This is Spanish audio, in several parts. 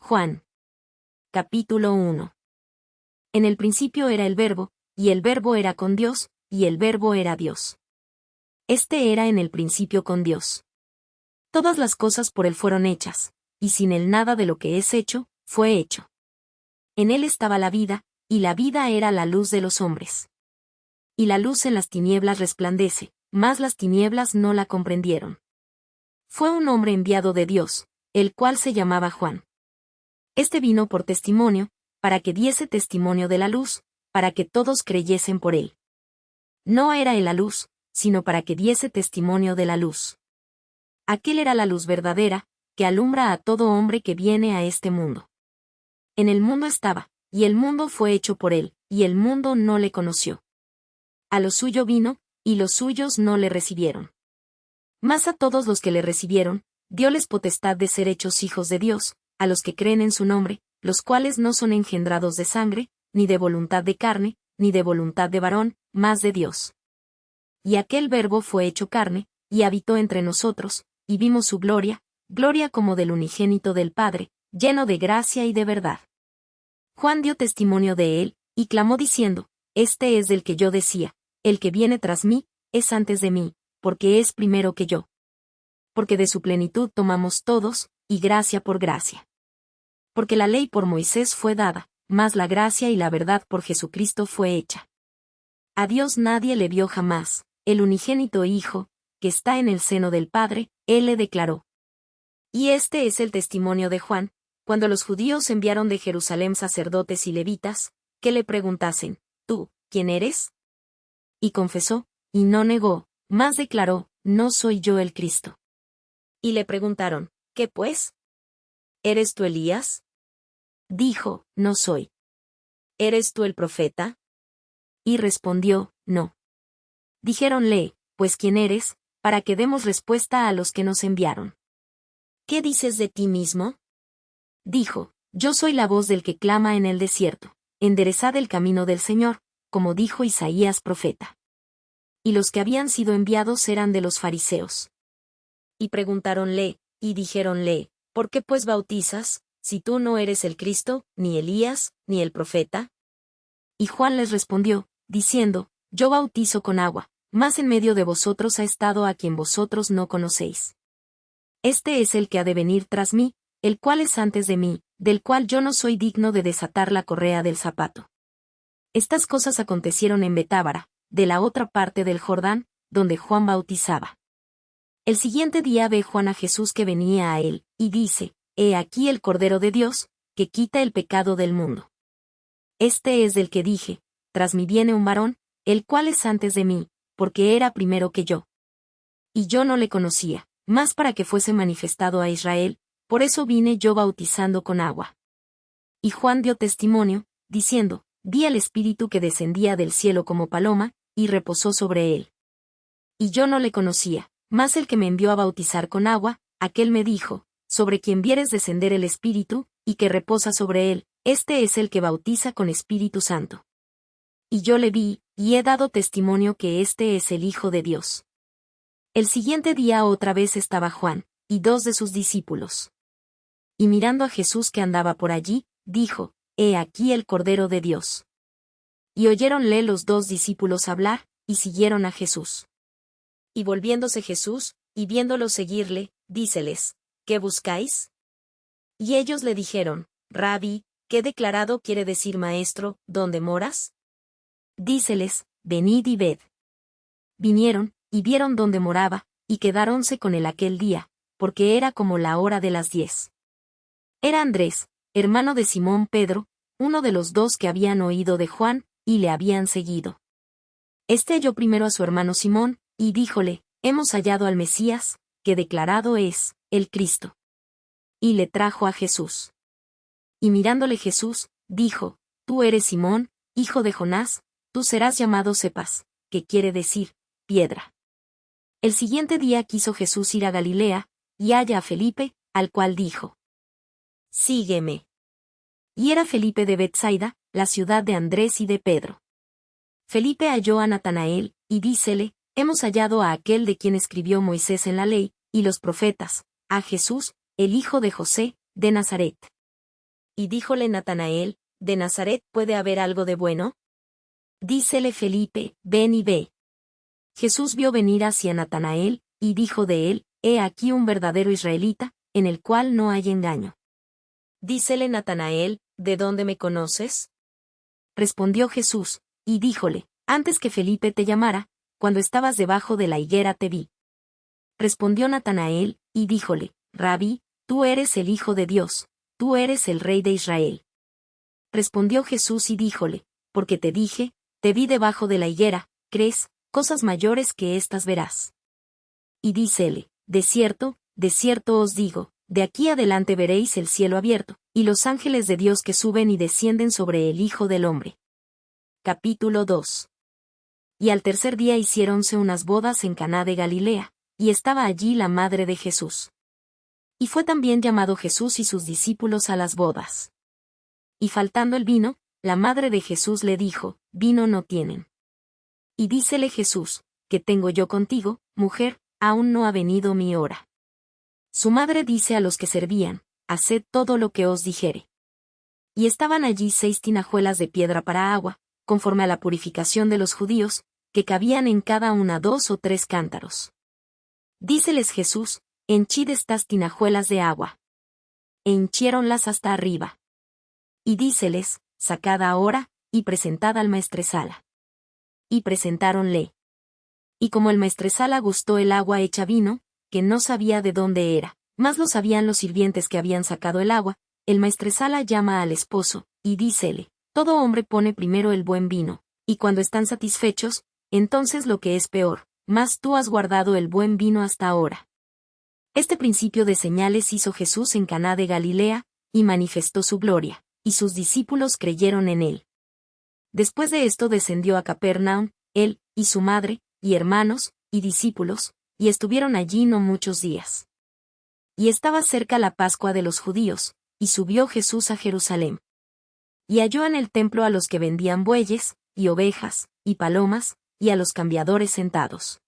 Juan. Capítulo 1. En el principio era el Verbo, y el Verbo era con Dios, y el Verbo era Dios. Este era en el principio con Dios. Todas las cosas por él fueron hechas, y sin él nada de lo que es hecho, fue hecho. En él estaba la vida, y la vida era la luz de los hombres. Y la luz en las tinieblas resplandece, mas las tinieblas no la comprendieron. Fue un hombre enviado de Dios, el cual se llamaba Juan. Este vino por testimonio, para que diese testimonio de la luz, para que todos creyesen por él. No era él la luz, sino para que diese testimonio de la luz. Aquel era la luz verdadera, que alumbra a todo hombre que viene a este mundo. En el mundo estaba, y el mundo fue hecho por él, y el mundo no le conoció. A lo suyo vino, y los suyos no le recibieron. Mas a todos los que le recibieron, dióles potestad de ser hechos hijos de Dios, a los que creen en su nombre, los cuales no son engendrados de sangre, ni de voluntad de carne, ni de voluntad de varón, mas de Dios. Y aquel Verbo fue hecho carne, y habitó entre nosotros, y vimos su gloria, gloria como del unigénito del Padre, lleno de gracia y de verdad. Juan dio testimonio de él, y clamó diciendo, Este es del que yo decía, el que viene tras mí, es antes de mí, porque es primero que yo. Porque de su plenitud tomamos todos, y gracia por gracia. Porque la ley por Moisés fue dada, mas la gracia y la verdad por Jesucristo fue hecha. A Dios nadie le vio jamás, el unigénito Hijo, que está en el seno del Padre, él le declaró. Y este es el testimonio de Juan, cuando los judíos enviaron de Jerusalén sacerdotes y levitas, que le preguntasen, ¿tú, quién eres? Y confesó, y no negó, mas declaró, no soy yo el Cristo. Y le preguntaron, ¿qué pues? ¿Eres tú Elías? Dijo, no soy. ¿Eres tú el profeta? Y respondió, no. Dijéronle, pues ¿quién eres?, para que demos respuesta a los que nos enviaron. ¿Qué dices de ti mismo? Dijo, yo soy la voz del que clama en el desierto, enderezad el camino del Señor, como dijo Isaías profeta. Y los que habían sido enviados eran de los fariseos. Y preguntáronle, y dijéronle, ¿por qué pues bautizas, si tú no eres el Cristo, ni Elías, ni el profeta? Y Juan les respondió, diciendo, yo bautizo con agua, mas en medio de vosotros ha estado a quien vosotros no conocéis. Este es el que ha de venir tras mí, el cual es antes de mí, del cual yo no soy digno de desatar la correa del zapato. Estas cosas acontecieron en Betábara, de la otra parte del Jordán, donde Juan bautizaba. El siguiente día ve Juan a Jesús que venía a él, y dice, He aquí el Cordero de Dios, que quita el pecado del mundo. Este es del que dije, tras mí viene un varón, el cual es antes de mí, porque era primero que yo. Y yo no le conocía, mas para que fuese manifestado a Israel, por eso vine yo bautizando con agua. Y Juan dio testimonio, diciendo, vi al Espíritu que descendía del cielo como paloma, y reposó sobre él. Y yo no le conocía, mas el que me envió a bautizar con agua, aquel me dijo, sobre quien vieres descender el Espíritu, y que reposa sobre él, este es el que bautiza con Espíritu Santo. Y yo le vi, y he dado testimonio que este es el Hijo de Dios. El siguiente día otra vez estaba Juan, y dos de sus discípulos. Y mirando a Jesús que andaba por allí, dijo, He aquí el Cordero de Dios. Y oyéronle los dos discípulos hablar, y siguieron a Jesús. Y volviéndose Jesús, y viéndolos seguirle, díceles, ¿qué buscáis? Y ellos le dijeron, Rabí, ¿qué declarado quiere decir maestro, dónde moras? Díceles, venid y ved. Vinieron, y vieron dónde moraba, y quedáronse con él aquel día, porque era como la hora de las 10. Era Andrés, hermano de Simón Pedro, uno de los dos que habían oído de Juan, y le habían seguido. Este halló primero a su hermano Simón, y díjole, hemos hallado al Mesías, que declarado es, el Cristo. Y le trajo a Jesús. Y mirándole Jesús, dijo, Tú eres Simón, hijo de Jonás, tú serás llamado Cepas, que quiere decir, piedra. El siguiente día quiso Jesús ir a Galilea, y halla a Felipe, al cual dijo, Sígueme. Y era Felipe de Betsaida, la ciudad de Andrés y de Pedro. Felipe halló a Natanael, y dícele, hemos hallado a aquel de quien escribió Moisés en la ley, y los profetas, a Jesús, el hijo de José, de Nazaret. y díjole Natanael, ¿de Nazaret puede haber algo de bueno? Dícele Felipe, ven y ve. Jesús vio venir hacia Natanael, y dijo de él, he aquí un verdadero israelita, en el cual no hay engaño. Dícele Natanael, ¿de dónde me conoces? Respondió Jesús, y díjole, antes que Felipe te llamara, cuando estabas debajo de la higuera te vi. Respondió Natanael, y díjole, Rabí, tú eres el Hijo de Dios, tú eres el Rey de Israel. Respondió Jesús y díjole, porque te dije, te vi debajo de la higuera, ¿crees? Cosas mayores que estas verás. Y dícele, de cierto os digo, de aquí adelante veréis el cielo abierto, y los ángeles de Dios que suben y descienden sobre el Hijo del Hombre. Capítulo 2. Y al tercer día hiciéronse unas bodas en Caná de Galilea, y estaba allí la madre de Jesús. Y fue también llamado Jesús y sus discípulos a las bodas. Y faltando el vino, la madre de Jesús le dijo, vino no tienen. Y dícele Jesús, ¿qué tengo yo contigo, mujer? Aún no ha venido mi hora. Su madre dice a los que servían, haced todo lo que os dijere. Y estaban allí 6 tinajuelas de piedra para agua, conforme a la purificación de los judíos, que cabían en cada una 2 o 3 cántaros. Díceles Jesús, henchid estas tinajuelas de agua. E hinchiéronlas hasta arriba. Y díceles, sacad ahora, y presentad al maestresala. Y presentáronle. Y como el maestresala gustó el agua hecha vino, que no sabía de dónde era, mas lo sabían los sirvientes que habían sacado el agua, el maestresala llama al esposo, y dícele, todo hombre pone primero el buen vino, y cuando están satisfechos, entonces lo que es peor, mas tú has guardado el buen vino hasta ahora. Este principio de señales hizo Jesús en Caná de Galilea, y manifestó su gloria, y sus discípulos creyeron en él. Después de esto descendió a Capernaum, él, y su madre, y hermanos, y discípulos, y estuvieron allí no muchos días. Y estaba cerca la Pascua de los judíos, y subió Jesús a Jerusalén. Y halló en el templo a los que vendían bueyes, y ovejas, y palomas, y a los cambiadores sentados.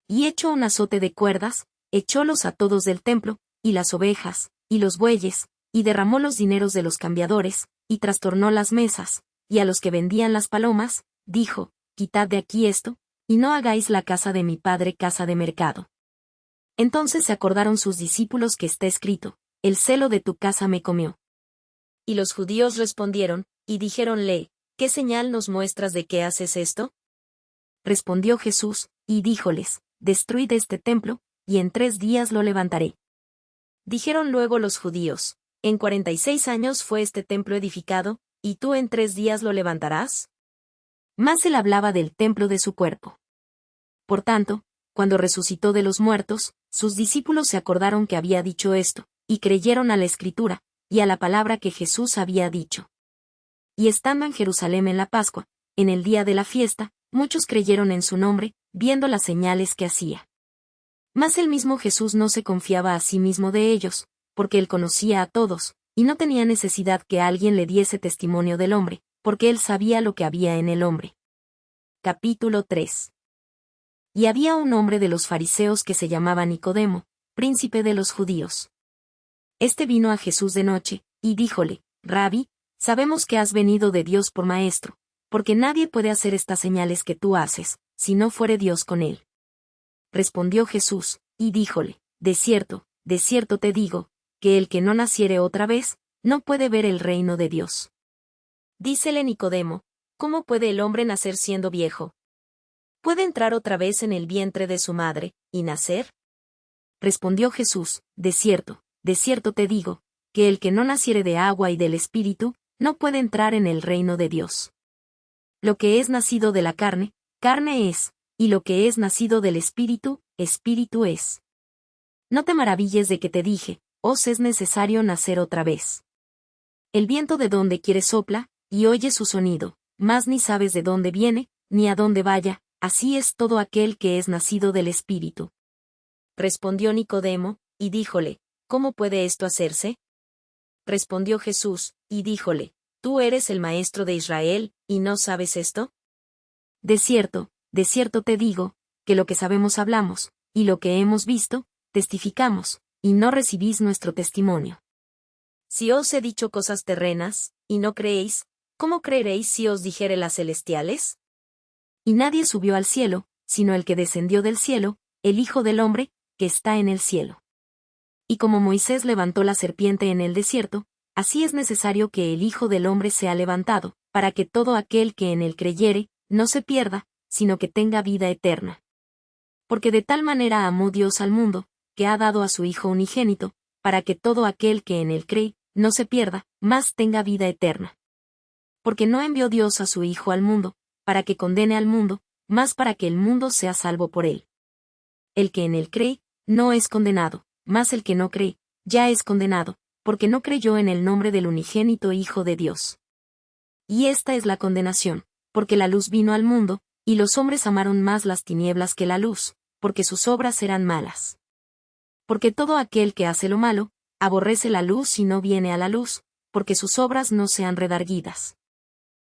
Y hecho un azote de cuerdas, echólos a todos del templo, y las ovejas, y los bueyes, y derramó los dineros de los cambiadores, y trastornó las mesas, y a los que vendían las palomas, dijo, quitad de aquí esto, y no hagáis la casa de mi padre casa de mercado. Entonces se acordaron sus discípulos que está escrito, el celo de tu casa me comió. Y los judíos respondieron, y dijéronle, ¿qué señal nos muestras de que haces esto? Respondió Jesús, y díjoles, destruid este templo, y en 3 días lo levantaré. Dijeron luego los judíos, en 46 años fue este templo edificado, ¿y tú en 3 días lo levantarás? Mas él hablaba del templo de su cuerpo. Por tanto, cuando resucitó de los muertos, sus discípulos se acordaron que había dicho esto, y creyeron a la Escritura, y a la palabra que Jesús había dicho. Y estando en Jerusalén en la Pascua, en el día de la fiesta, muchos creyeron en su nombre, viendo las señales que hacía. Mas el mismo Jesús no se confiaba a sí mismo de ellos, porque él conocía a todos, y no tenía necesidad que alguien le diese testimonio del hombre, porque él sabía lo que había en el hombre. Capítulo 3. Y había un hombre de los fariseos que se llamaba Nicodemo, príncipe de los judíos. Este vino a Jesús de noche, y díjole, Rabí, sabemos que has venido de Dios por maestro, porque nadie puede hacer estas señales que tú haces, si no fuere Dios con él. Respondió Jesús, y díjole, de cierto te digo, que el que no naciere otra vez, no puede ver el reino de Dios. Dícele Nicodemo, ¿cómo puede el hombre nacer siendo viejo? ¿Puede entrar otra vez en el vientre de su madre, y nacer? Respondió Jesús, de cierto te digo, que el que no naciere de agua y del Espíritu, no puede entrar en el reino de Dios. Lo que es nacido de la carne, carne es, y lo que es nacido del Espíritu, Espíritu es. No te maravilles de que te dije, os es necesario nacer otra vez. El viento de donde quiere sopla, y oye su sonido, mas ni sabes de dónde viene, ni a dónde vaya, así es todo aquel que es nacido del Espíritu. Respondió Nicodemo, y díjole, ¿cómo puede esto hacerse? Respondió Jesús, y díjole, ¿tú eres el maestro de Israel, y no sabes esto? De cierto te digo, que lo que sabemos hablamos, y lo que hemos visto, testificamos, y no recibís nuestro testimonio. Si os he dicho cosas terrenas, y no creéis, ¿cómo creeréis si os dijere las celestiales? Y nadie subió al cielo, sino el que descendió del cielo, el Hijo del Hombre, que está en el cielo. Y como Moisés levantó la serpiente en el desierto, así es necesario que el Hijo del Hombre sea levantado, para que todo aquel que en él creyere, no se pierda, sino que tenga vida eterna. Porque de tal manera amó Dios al mundo, que ha dado a su Hijo unigénito, para que todo aquel que en él cree, no se pierda, mas tenga vida eterna. Porque no envió Dios a su Hijo al mundo, para que condene al mundo, mas para que el mundo sea salvo por él. El que en él cree, no es condenado, mas el que no cree, ya es condenado, porque no creyó en el nombre del unigénito Hijo de Dios. Y esta es la condenación, porque la luz vino al mundo, y los hombres amaron más las tinieblas que la luz, porque sus obras eran malas. Porque todo aquel que hace lo malo, aborrece la luz y no viene a la luz, porque sus obras no sean redarguidas.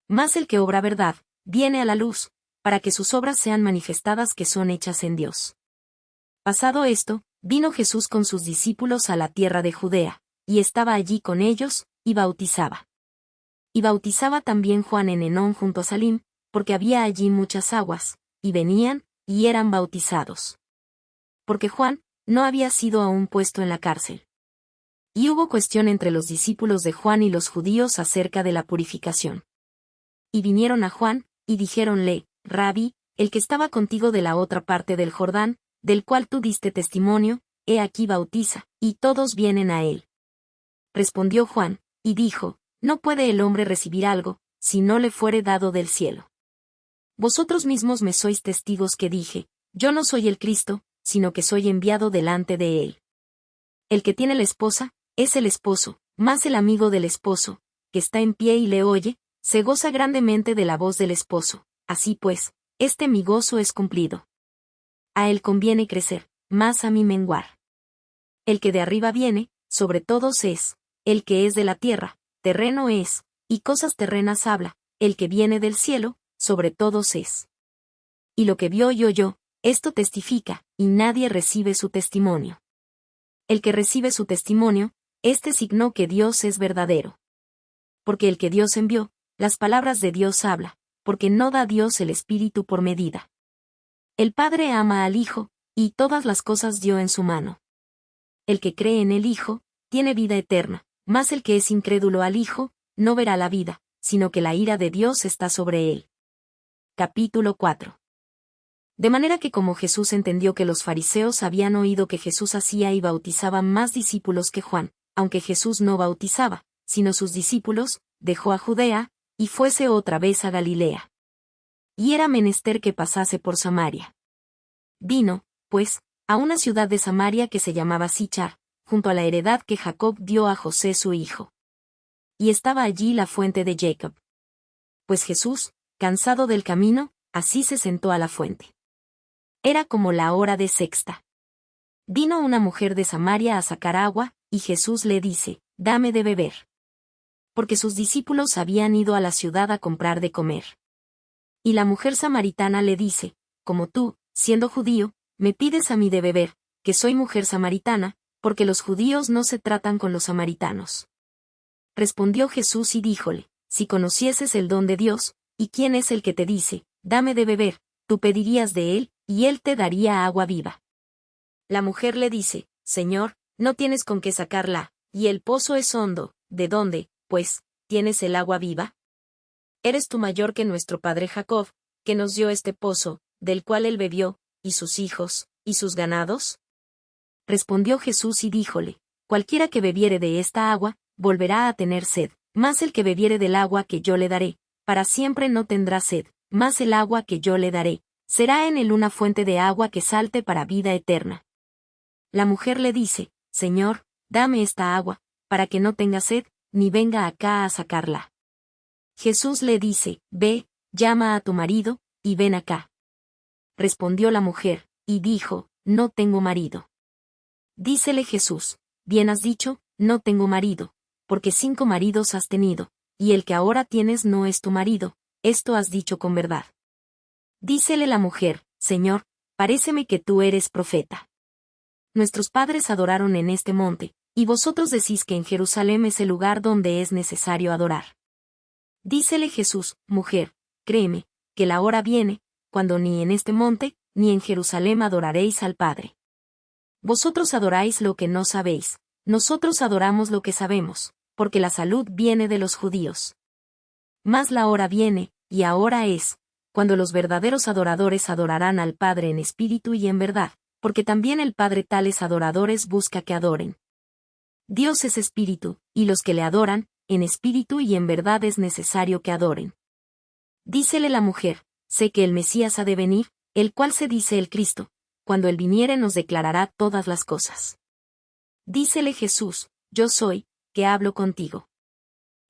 Mas el que obra verdad, viene a la luz, para que sus obras sean manifestadas que son hechas en Dios. Pasado esto, vino Jesús con sus discípulos a la tierra de Judea, y estaba allí con ellos, y bautizaba. Y bautizaba también Juan en Enón junto a Salim, porque había allí muchas aguas, y venían, y eran bautizados. Porque Juan no había sido aún puesto en la cárcel. Y hubo cuestión entre los discípulos de Juan y los judíos acerca de la purificación. Y vinieron a Juan, y dijéronle, Rabí, el que estaba contigo de la otra parte del Jordán, del cual tú diste testimonio, he aquí bautiza, y todos vienen a él. Respondió Juan, y dijo, no puede el hombre recibir algo, si no le fuere dado del cielo. Vosotros mismos me sois testigos que dije, yo no soy el Cristo, sino que soy enviado delante de él. El que tiene la esposa, es el esposo, mas el amigo del esposo, que está en pie y le oye, se goza grandemente de la voz del esposo, así pues, mi gozo es cumplido. A él conviene crecer, mas a mí menguar. El que de arriba viene, sobre todos es, el que es de la tierra, terreno es, y cosas terrenas habla, el que viene del cielo, sobre todos es. Y lo que vio y oyó, esto testifica, y nadie recibe su testimonio. El que recibe su testimonio, signó que Dios es verdadero. Porque el que Dios envió, las palabras de Dios habla, porque no da Dios el Espíritu por medida. El Padre ama al Hijo, y todas las cosas dio en su mano. El que cree en el Hijo, tiene vida eterna, mas el que es incrédulo al Hijo, no verá la vida, sino que la ira de Dios está sobre él. Capítulo 4. De manera que como Jesús entendió que los fariseos habían oído que Jesús hacía y bautizaba más discípulos que Juan, aunque Jesús no bautizaba, sino sus discípulos, dejó a Judea, y fuese otra vez a Galilea. Y era menester que pasase por Samaria. Vino, pues, a una ciudad de Samaria que se llamaba Sichar, junto a la heredad que Jacob dio a José su hijo. Y estaba allí la fuente de Jacob. Pues Jesús, cansado del camino, así se sentó a la fuente. Era como la hora de sexta. Vino una mujer de Samaria a sacar agua, y Jesús le dice, dame de beber. Porque sus discípulos habían ido a la ciudad a comprar de comer. Y la mujer samaritana le dice, como tú, siendo judío, me pides a mí de beber, que soy mujer samaritana, porque los judíos no se tratan con los samaritanos. Respondió Jesús y díjole, si conocieses el don de Dios, y quién es el que te dice, dame de beber, tú pedirías de él, y él te daría agua viva. La mujer le dice, Señor, no tienes con qué sacarla, y el pozo es hondo, ¿de dónde, pues, tienes el agua viva? ¿Eres tú mayor que nuestro padre Jacob, que nos dio este pozo, del cual él bebió, y sus hijos, y sus ganados? Respondió Jesús y díjole, cualquiera que bebiere de esta agua, volverá a tener sed, mas el que bebiere del agua que yo le daré, para siempre no tendrá sed, mas el agua que yo le daré, será en él una fuente de agua que salte para vida eterna. La mujer le dice, Señor, dame esta agua, para que no tenga sed, ni venga acá a sacarla. Jesús le dice, ve, llama a tu marido, y ven acá. Respondió la mujer, y dijo, no tengo marido. Dícele Jesús, bien has dicho, no tengo marido, porque 5 maridos has tenido, y el que ahora tienes no es tu marido, esto has dicho con verdad. Dícele la mujer, Señor, paréceme que tú eres profeta. Nuestros padres adoraron en este monte, Y vosotros decís que en Jerusalén es el lugar donde es necesario adorar. Dícele Jesús, mujer, créeme, que la hora viene, cuando ni en este monte, ni en Jerusalén adoraréis al Padre. Vosotros adoráis lo que no sabéis, nosotros adoramos lo que sabemos, porque la salud viene de los judíos. Mas la hora viene, y ahora es, cuando los verdaderos adoradores adorarán al Padre en espíritu y en verdad, porque también el Padre tales adoradores busca que adoren. Dios es espíritu, y los que le adoran, en espíritu y en verdad es necesario que adoren. Dícele la mujer, sé que el Mesías ha de venir, el cual se dice el Cristo, cuando él viniere nos declarará todas las cosas. Dícele Jesús, yo soy, que hablo contigo.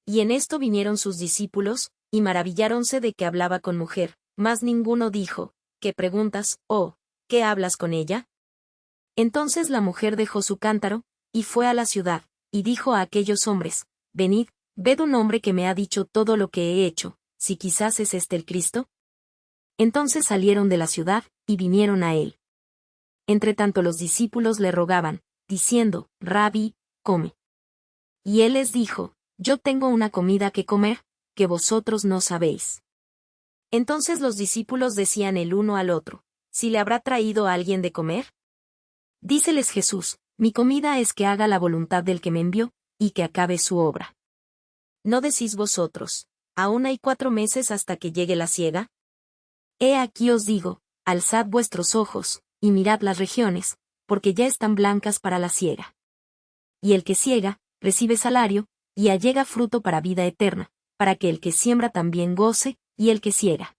Y en esto vinieron sus discípulos, y maravilláronse de que hablaba con mujer, mas ninguno dijo, ¿qué preguntas, qué hablas con ella? Entonces la mujer dejó su cántaro, y fue a la ciudad, y dijo a aquellos hombres, venid, ved un hombre que me ha dicho todo lo que he hecho, si quizás es este el Cristo. Entonces salieron de la ciudad, y vinieron a él. Entretanto los discípulos le rogaban, diciendo, Rabí, come. Y él les dijo, yo tengo una comida que comer, que vosotros no sabéis. Entonces los discípulos decían el uno al otro, ¿si le habrá traído a alguien de comer? Díceles Jesús, mi comida es que haga la voluntad del que me envió, y que acabe su obra. ¿No decís vosotros, aún hay 4 meses hasta que llegue la siega? He aquí os digo, alzad vuestros ojos, y mirad las regiones, porque ya están blancas para la siega. Y el que siega, recibe salario, y allega fruto para vida eterna, para que el que siembra también goce, y el que siega.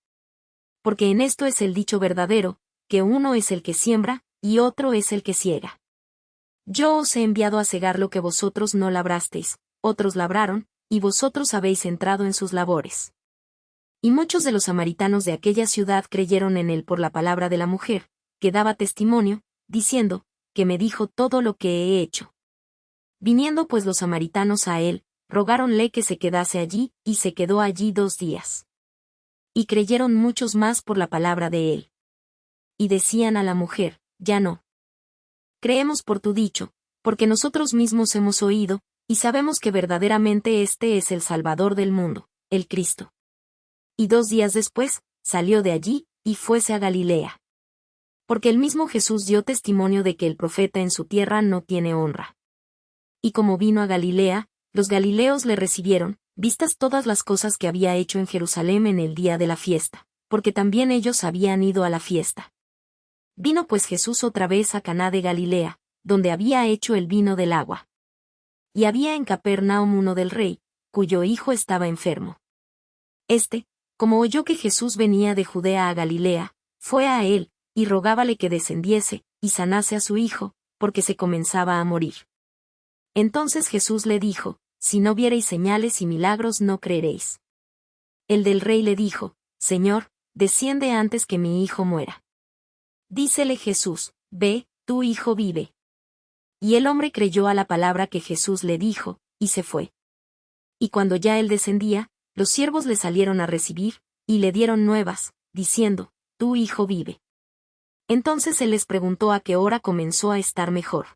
Porque en esto es el dicho verdadero, que uno es el que siembra, y otro es el que siega. Yo os he enviado a segar lo que vosotros no labrasteis, otros labraron, y vosotros habéis entrado en sus labores. Y muchos de los samaritanos de aquella ciudad creyeron en él por la palabra de la mujer, que daba testimonio, diciendo, que me dijo todo lo que he hecho. Viniendo pues los samaritanos a él, rogáronle que se quedase allí, y se quedó allí 2 días. Y creyeron muchos más por la palabra de él. Y decían a la mujer, ya no. Creemos por tu dicho, porque nosotros mismos hemos oído, y sabemos que verdaderamente este es el Salvador del mundo, el Cristo. Y 2 días después, salió de allí, y fuese a Galilea. Porque el mismo Jesús dio testimonio de que el profeta en su tierra no tiene honra. Y como vino a Galilea, los galileos le recibieron, vistas todas las cosas que había hecho en Jerusalén en el día de la fiesta, porque también ellos habían ido a la fiesta. Vino pues Jesús otra vez a Caná de Galilea, donde había hecho el vino del agua. Y había en Capernaum uno del rey, cuyo hijo estaba enfermo. Este, como oyó que Jesús venía de Judea a Galilea, fue a él, y rogábale que descendiese, y sanase a su hijo, porque se comenzaba a morir. Entonces Jesús le dijo, si no viereis señales y milagros no creeréis. El del rey le dijo, Señor, desciende antes que mi hijo muera. Dícele Jesús, ve, tu hijo vive. Y el hombre creyó a la palabra que Jesús le dijo, y se fue. Y cuando ya él descendía, los siervos le salieron a recibir, y le dieron nuevas, diciendo, tu hijo vive. Entonces él les preguntó a qué hora comenzó a estar mejor.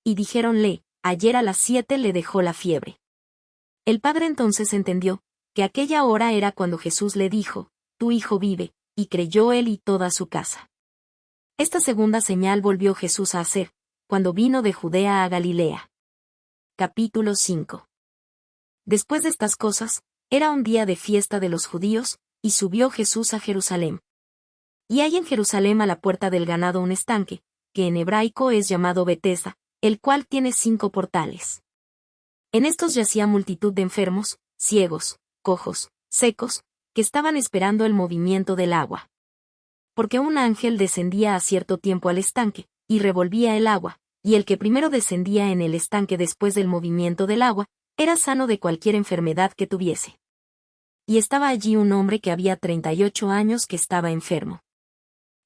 Y dijéronle, ayer a las 7 le dejó la fiebre. El padre entonces entendió, que aquella hora era cuando Jesús le dijo, tu hijo vive, y creyó él y toda su casa. Esta segunda señal volvió Jesús a hacer, cuando vino de Judea a Galilea. Capítulo 5. Después de estas cosas, era un día de fiesta de los judíos, y subió Jesús a Jerusalén. Y hay en Jerusalén a la puerta del ganado un estanque, que en hebraico es llamado Betesda, el cual tiene 5 portales. En estos yacía multitud de enfermos, ciegos, cojos, secos, que estaban esperando el movimiento del agua. Porque un ángel descendía a cierto tiempo al estanque, y revolvía el agua, y el que primero descendía en el estanque después del movimiento del agua, era sano de cualquier enfermedad que tuviese. Y estaba allí un hombre que había 38 años que estaba enfermo.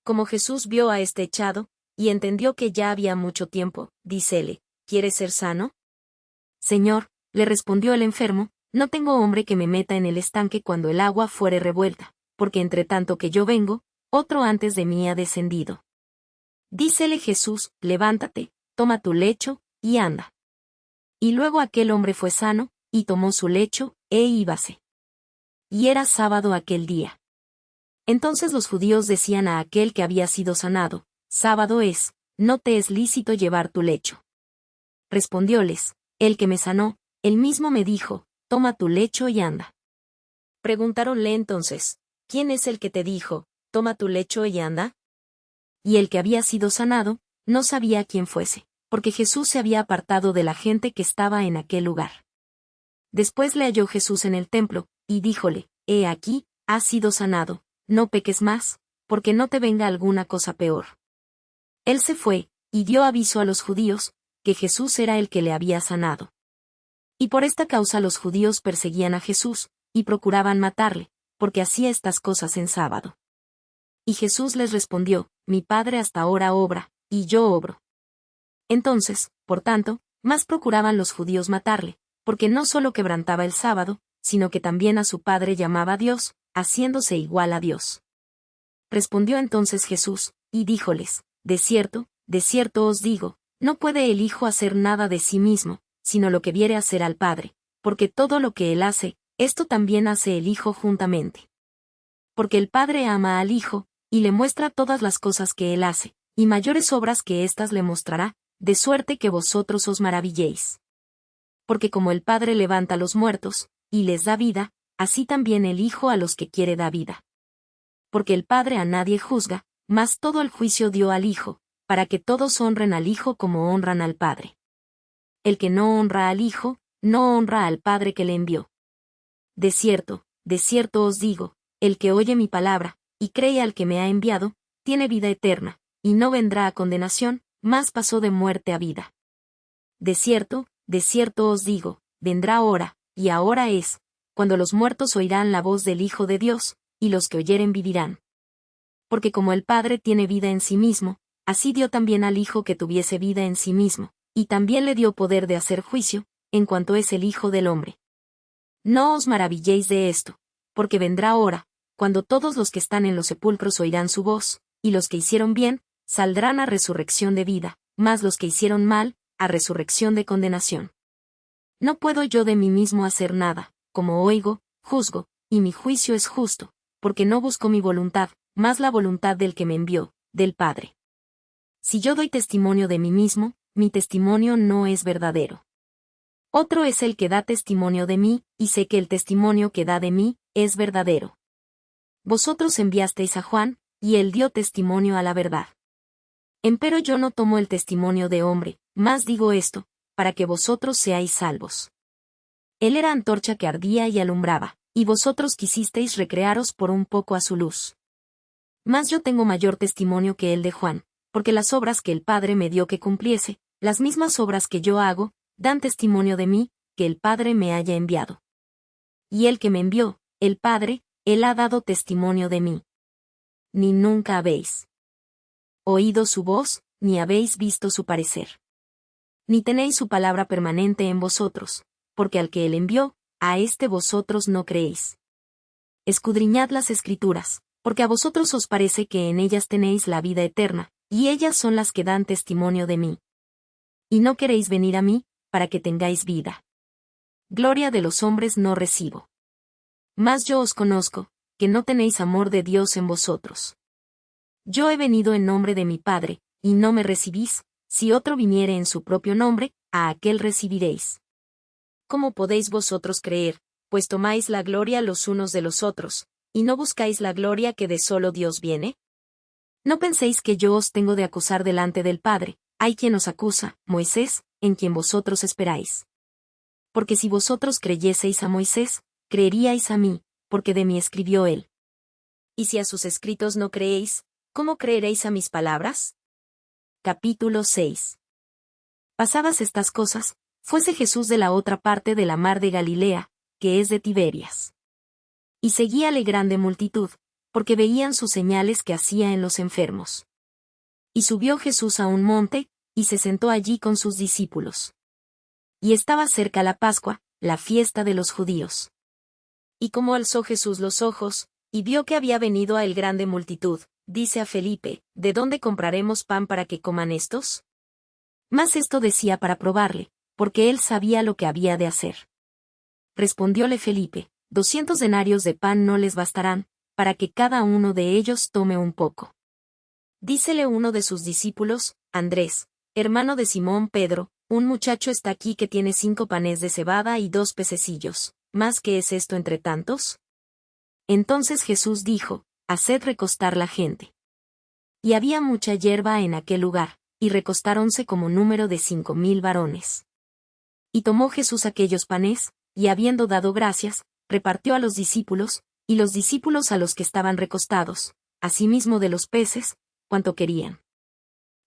Como Jesús vio a este echado, y entendió que ya había mucho tiempo, dícele, ¿quieres ser sano? Señor, le respondió el enfermo, no tengo hombre que me meta en el estanque cuando el agua fuere revuelta, porque entre tanto que yo vengo, otro antes de mí ha descendido. Dícele Jesús, levántate, toma tu lecho, y anda. Y luego aquel hombre fue sano, y tomó su lecho, e íbase. Y era sábado aquel día. Entonces los judíos decían a aquel que había sido sanado, sábado es, no te es lícito llevar tu lecho. Respondióles, el que me sanó, él mismo me dijo, toma tu lecho y anda. Preguntáronle entonces, ¿quién es el que te dijo, toma tu lecho y anda? Y el que había sido sanado, no sabía quién fuese, porque Jesús se había apartado de la gente que estaba en aquel lugar. Después le halló Jesús en el templo, y díjole, he aquí, has sido sanado, no peques más, porque no te venga alguna cosa peor. Él se fue, y dio aviso a los judíos, que Jesús era el que le había sanado. Y por esta causa los judíos perseguían a Jesús, y procuraban matarle, porque hacía estas cosas en sábado. Y Jesús les respondió, mi Padre hasta ahora obra, y yo obro. Entonces, por tanto, más procuraban los judíos matarle, porque no solo quebrantaba el sábado, sino que también a su Padre llamaba Dios, haciéndose igual a Dios. Respondió entonces Jesús, y díjoles, de cierto os digo, no puede el Hijo hacer nada de sí mismo, sino lo que viere hacer al Padre, porque todo lo que él hace, esto también hace el Hijo juntamente. Porque el Padre ama al Hijo, y le muestra todas las cosas que él hace, y mayores obras que éstas le mostrará, de suerte que vosotros os maravilléis. Porque como el Padre levanta a los muertos, y les da vida, así también el Hijo a los que quiere da vida. Porque el Padre a nadie juzga, mas todo el juicio dio al Hijo, para que todos honren al Hijo como honran al Padre. El que no honra al Hijo, no honra al Padre que le envió. De cierto os digo, el que oye mi palabra, y cree al que me ha enviado, tiene vida eterna, y no vendrá a condenación, mas pasó de muerte a vida. De cierto os digo, vendrá hora, y ahora es, cuando los muertos oirán la voz del Hijo de Dios, y los que oyeren vivirán. Porque como el Padre tiene vida en sí mismo, así dio también al Hijo que tuviese vida en sí mismo, y también le dio poder de hacer juicio, en cuanto es el Hijo del hombre. No os maravilléis de esto, porque vendrá hora, cuando todos los que están en los sepulcros oirán su voz, y los que hicieron bien, saldrán a resurrección de vida, mas los que hicieron mal, a resurrección de condenación. No puedo yo de mí mismo hacer nada, como oigo, juzgo, y mi juicio es justo, porque no busco mi voluntad, mas la voluntad del que me envió, del Padre. Si yo doy testimonio de mí mismo, mi testimonio no es verdadero. Otro es el que da testimonio de mí, y sé que el testimonio que da de mí, es verdadero. Vosotros enviasteis a Juan, y él dio testimonio a la verdad. Empero yo no tomo el testimonio de hombre, mas digo esto, para que vosotros seáis salvos. Él era antorcha que ardía y alumbraba, y vosotros quisisteis recrearos por un poco a su luz. Mas yo tengo mayor testimonio que el de Juan, porque las obras que el Padre me dio que cumpliese, las mismas obras que yo hago, dan testimonio de mí, que el Padre me haya enviado. Y el que me envió, el Padre, él ha dado testimonio de mí. Ni nunca habéis oído su voz, ni habéis visto su parecer. Ni tenéis su palabra permanente en vosotros, porque al que él envió, a éste vosotros no creéis. Escudriñad las Escrituras, porque a vosotros os parece que en ellas tenéis la vida eterna, y ellas son las que dan testimonio de mí. Y no queréis venir a mí, para que tengáis vida. Gloria de los hombres no recibo. Mas yo os conozco, que no tenéis amor de Dios en vosotros. Yo he venido en nombre de mi Padre, y no me recibís, si otro viniere en su propio nombre, a aquel recibiréis. ¿Cómo podéis vosotros creer, pues tomáis la gloria los unos de los otros, y no buscáis la gloria que de solo Dios viene? No penséis que yo os tengo de acusar delante del Padre, hay quien os acusa, Moisés, en quien vosotros esperáis. Porque si vosotros creyeseis a Moisés, creeríais a mí, porque de mí escribió él. Y si a sus escritos no creéis, ¿cómo creeréis a mis palabras? Capítulo 6. Pasadas estas cosas, fuese Jesús de la otra parte de la mar de Galilea, que es de Tiberias. Y seguíale grande multitud, porque veían sus señales que hacía en los enfermos. Y subió Jesús a un monte, y se sentó allí con sus discípulos. Y estaba cerca la Pascua, la fiesta de los judíos. Y como alzó Jesús los ojos, y vio que había venido a él grande multitud, dice a Felipe, ¿de dónde compraremos pan para que coman estos? Mas esto decía para probarle, porque él sabía lo que había de hacer. Respondióle Felipe, 200 denarios de pan no les bastarán, para que cada uno de ellos tome un poco. Dícele uno de sus discípulos, Andrés, hermano de Simón Pedro, un muchacho está aquí que tiene 5 panes de cebada y 2 pececillos, ¿más qué es esto entre tantos? Entonces Jesús dijo, haced recostar la gente. Y había mucha hierba en aquel lugar, y recostáronse como número de 5000 varones. Y tomó Jesús aquellos panes, y habiendo dado gracias, repartió a los discípulos, y los discípulos a los que estaban recostados, asimismo de los peces, cuanto querían.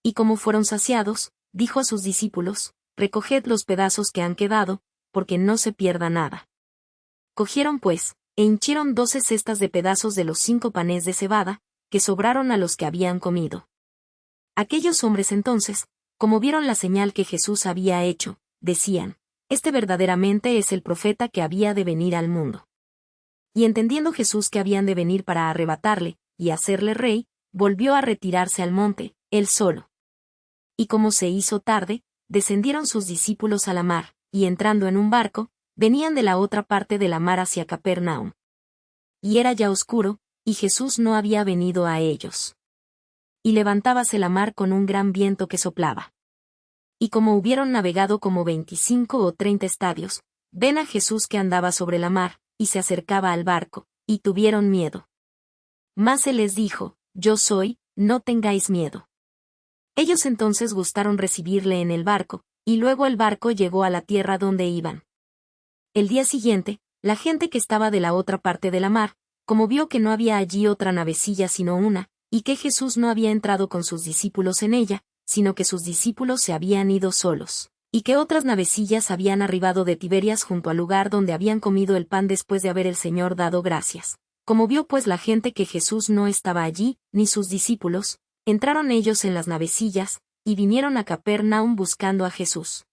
Y como fueron saciados, dijo a sus discípulos, recoged los pedazos que han quedado, porque no se pierda nada. Cogieron pues, e hinchieron 12 cestas de pedazos de los 5 panes de cebada, que sobraron a los que habían comido. Aquellos hombres entonces, como vieron la señal que Jesús había hecho, decían, este verdaderamente es el profeta que había de venir al mundo. Y entendiendo Jesús que habían de venir para arrebatarle, y hacerle rey, volvió a retirarse al monte, él solo. Y como se hizo tarde, descendieron sus discípulos a la mar, y entrando en un barco, venían de la otra parte de la mar hacia Capernaum. Y era ya oscuro, y Jesús no había venido a ellos. Y levantábase la mar con un gran viento que soplaba. Y como hubieron navegado como 25 o 30 estadios, ven a Jesús que andaba sobre la mar, y se acercaba al barco, y tuvieron miedo. Mas él les dijo, yo soy, no tengáis miedo. Ellos entonces gustaron recibirle en el barco, y luego el barco llegó a la tierra donde iban. El día siguiente, la gente que estaba de la otra parte de la mar, como vio que no había allí otra navecilla sino una, y que Jesús no había entrado con sus discípulos en ella, sino que sus discípulos se habían ido solos, y que otras navecillas habían arribado de Tiberias junto al lugar donde habían comido el pan después de haber el Señor dado gracias. Como vio pues la gente que Jesús no estaba allí, ni sus discípulos, entraron ellos en las navecillas, y vinieron a Capernaum buscando a Jesús.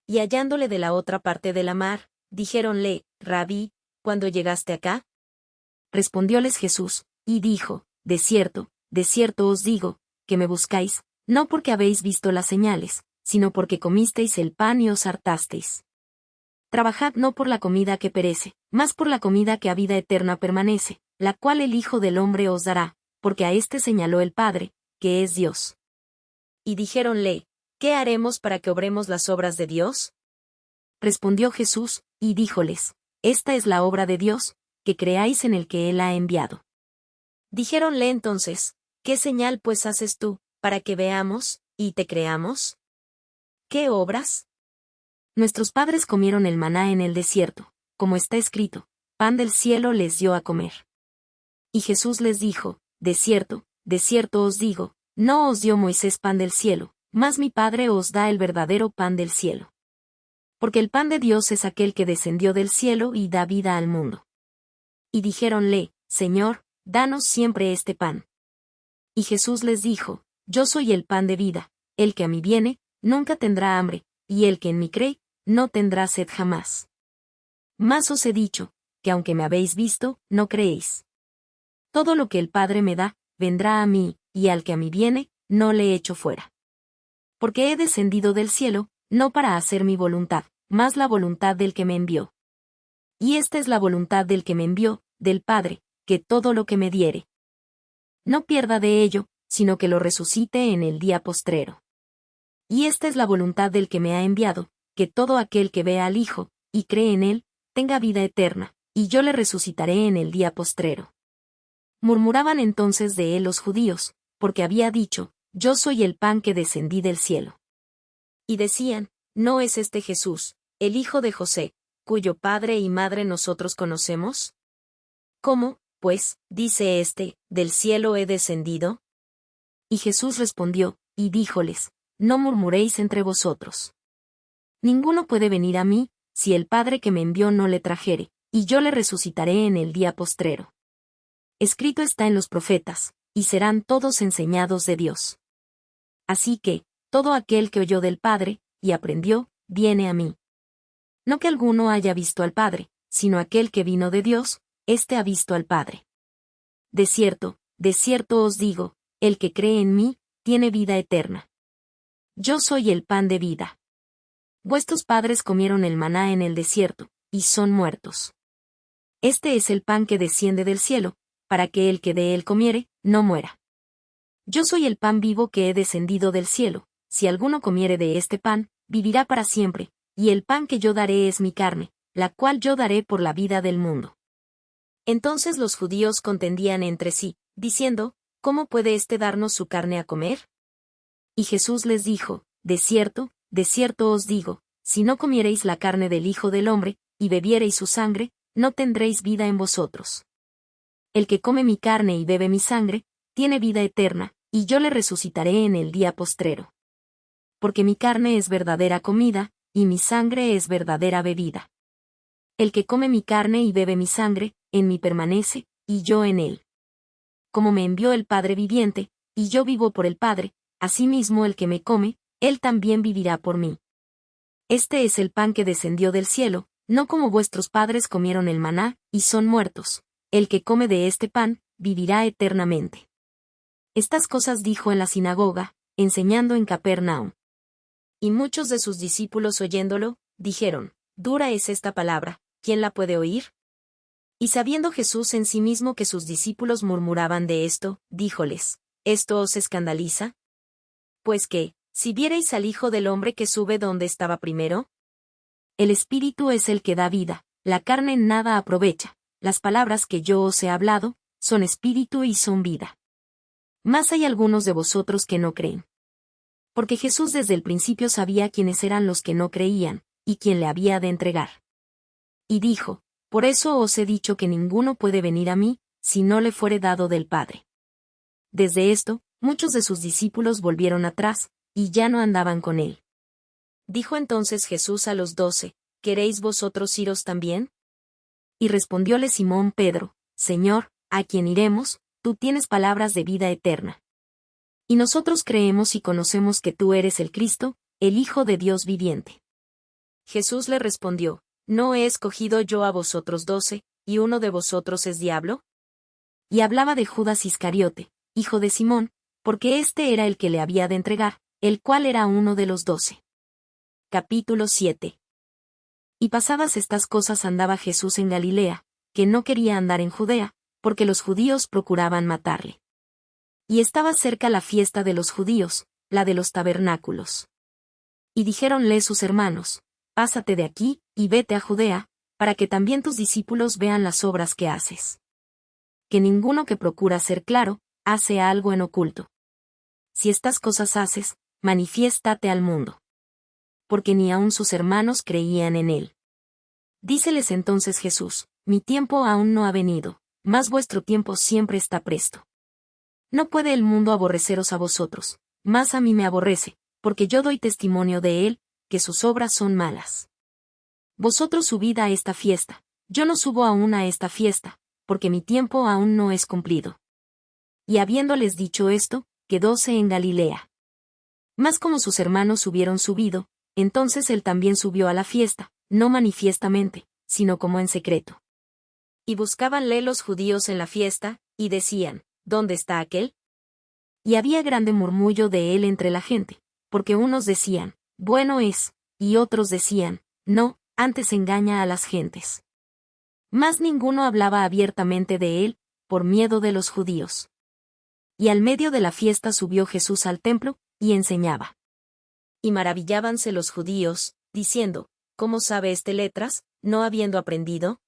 Y hallándole de la otra parte de la mar, dijéronle, Rabí, ¿cuándo llegaste acá? Respondióles Jesús, y dijo, de cierto os digo, que me buscáis, no porque habéis visto las señales, sino porque comisteis el pan y os hartasteis. Trabajad no por la comida que perece, mas por la comida que a vida eterna permanece, la cual el Hijo del Hombre os dará, porque a éste señaló el Padre, que es Dios. Y dijéronle, ¿qué haremos para que obremos las obras de Dios? Respondió Jesús, y díjoles, esta es la obra de Dios, que creáis en el que Él ha enviado. Dijéronle entonces, ¿qué señal pues haces tú, para que veamos, y te creamos? ¿Qué obras? Nuestros padres comieron el maná en el desierto, como está escrito, pan del cielo les dio a comer. Y Jesús les dijo, de cierto os digo, no os dio Moisés pan del cielo, mas mi Padre os da el verdadero pan del cielo. Porque el pan de Dios es aquel que descendió del cielo y da vida al mundo. Y dijéronle, Señor, danos siempre este pan. Y Jesús les dijo, yo soy el pan de vida, el que a mí viene, nunca tendrá hambre, y el que en mí cree, no tendrá sed jamás. Mas os he dicho, que aunque me habéis visto, no creéis. Todo lo que el Padre me da, vendrá a mí, y al que a mí viene, no le echo fuera. Porque he descendido del cielo, no para hacer mi voluntad, mas la voluntad del que me envió. Y esta es la voluntad del que me envió, del Padre, que todo lo que me diere, no pierda de ello, sino que lo resucite en el día postrero. Y esta es la voluntad del que me ha enviado, que todo aquel que vea al Hijo, y cree en él, tenga vida eterna, y yo le resucitaré en el día postrero. Murmuraban entonces de él los judíos, porque había dicho, yo soy el pan que descendí del cielo. Y decían, ¿no es este Jesús, el hijo de José, cuyo padre y madre nosotros conocemos? ¿Cómo, pues, dice éste, del cielo he descendido? Y Jesús respondió, y díjoles, no murmuréis entre vosotros. Ninguno puede venir a mí, si el Padre que me envió no le trajere, y yo le resucitaré en el día postrero. Escrito está en los profetas, y serán todos enseñados de Dios. Así que, todo aquel que oyó del Padre, y aprendió, viene a mí. No que alguno haya visto al Padre, sino aquel que vino de Dios, éste ha visto al Padre. De cierto os digo, el que cree en mí, tiene vida eterna. Yo soy el pan de vida. Vuestros padres comieron el maná en el desierto, y son muertos. Este es el pan que desciende del cielo, para que el que de él comiere, no muera. Yo soy el pan vivo que he descendido del cielo, si alguno comiere de este pan, vivirá para siempre, y el pan que yo daré es mi carne, la cual yo daré por la vida del mundo. Entonces los judíos contendían entre sí, diciendo, ¿cómo puede éste darnos su carne a comer? Y Jesús les dijo, de cierto os digo, si no comiereis la carne del Hijo del Hombre, y bebiereis su sangre, no tendréis vida en vosotros. El que come mi carne y bebe mi sangre, tiene vida eterna, y yo le resucitaré en el día postrero. Porque mi carne es verdadera comida, y mi sangre es verdadera bebida. El que come mi carne y bebe mi sangre, en mí permanece, y yo en él. Como me envió el Padre viviente, y yo vivo por el Padre, asimismo el que me come, él también vivirá por mí. Este es el pan que descendió del cielo, no como vuestros padres comieron el maná, y son muertos. El que come de este pan, vivirá eternamente. Estas cosas dijo en la sinagoga, enseñando en Capernaum. Y muchos de sus discípulos oyéndolo, dijeron, dura es esta palabra, ¿quién la puede oír? Y sabiendo Jesús en sí mismo que sus discípulos murmuraban de esto, díjoles, ¿esto os escandaliza? Pues que, si vierais al Hijo del Hombre que sube donde estaba primero, el Espíritu es el que da vida, la carne nada aprovecha, las palabras que yo os he hablado, son espíritu y son vida. Mas hay algunos de vosotros que no creen. Porque Jesús desde el principio sabía quiénes eran los que no creían, y quién le había de entregar. Y dijo, por eso os he dicho que ninguno puede venir a mí, si no le fuere dado del Padre. Desde esto, muchos de sus discípulos volvieron atrás, y ya no andaban con él. Dijo entonces Jesús a los 12, ¿queréis vosotros iros también? Y respondióle Simón Pedro, Señor, ¿a quién iremos? Tú tienes palabras de vida eterna. Y nosotros creemos y conocemos que tú eres el Cristo, el Hijo de Dios viviente. Jesús le respondió, ¿no he escogido yo a vosotros 12, y uno de vosotros es diablo? Y hablaba de Judas Iscariote, hijo de Simón, porque éste era el que le había de entregar, el cual era uno de los 12. Capítulo 7. Y pasadas estas cosas andaba Jesús en Galilea, que no quería andar en Judea, porque los judíos procuraban matarle. Y estaba cerca la fiesta de los judíos, la de los tabernáculos. Y dijéronle sus hermanos, pásate de aquí, y vete a Judea, para que también tus discípulos vean las obras que haces. Que ninguno que procura ser claro, hace algo en oculto. Si estas cosas haces, manifiéstate al mundo. Porque ni aun sus hermanos creían en él. Díceles entonces Jesús, mi tiempo aún no ha venido, mas vuestro tiempo siempre está presto. No puede el mundo aborreceros a vosotros, mas a mí me aborrece, porque yo doy testimonio de él, que sus obras son malas. Vosotros subid a esta fiesta, yo no subo aún a esta fiesta, porque mi tiempo aún no es cumplido. Y habiéndoles dicho esto, quedóse en Galilea. Mas como sus hermanos hubieron subido, entonces él también subió a la fiesta, no manifiestamente, sino como en secreto. Y buscábanle los judíos en la fiesta, y decían, ¿dónde está aquel? Y había grande murmullo de él entre la gente, porque unos decían, bueno es, y otros decían, no, antes engaña a las gentes. Mas ninguno hablaba abiertamente de él, por miedo de los judíos. Y al medio de la fiesta subió Jesús al templo, y enseñaba. Y maravillábanse los judíos, diciendo, ¿cómo sabe este letras, no habiendo aprendido?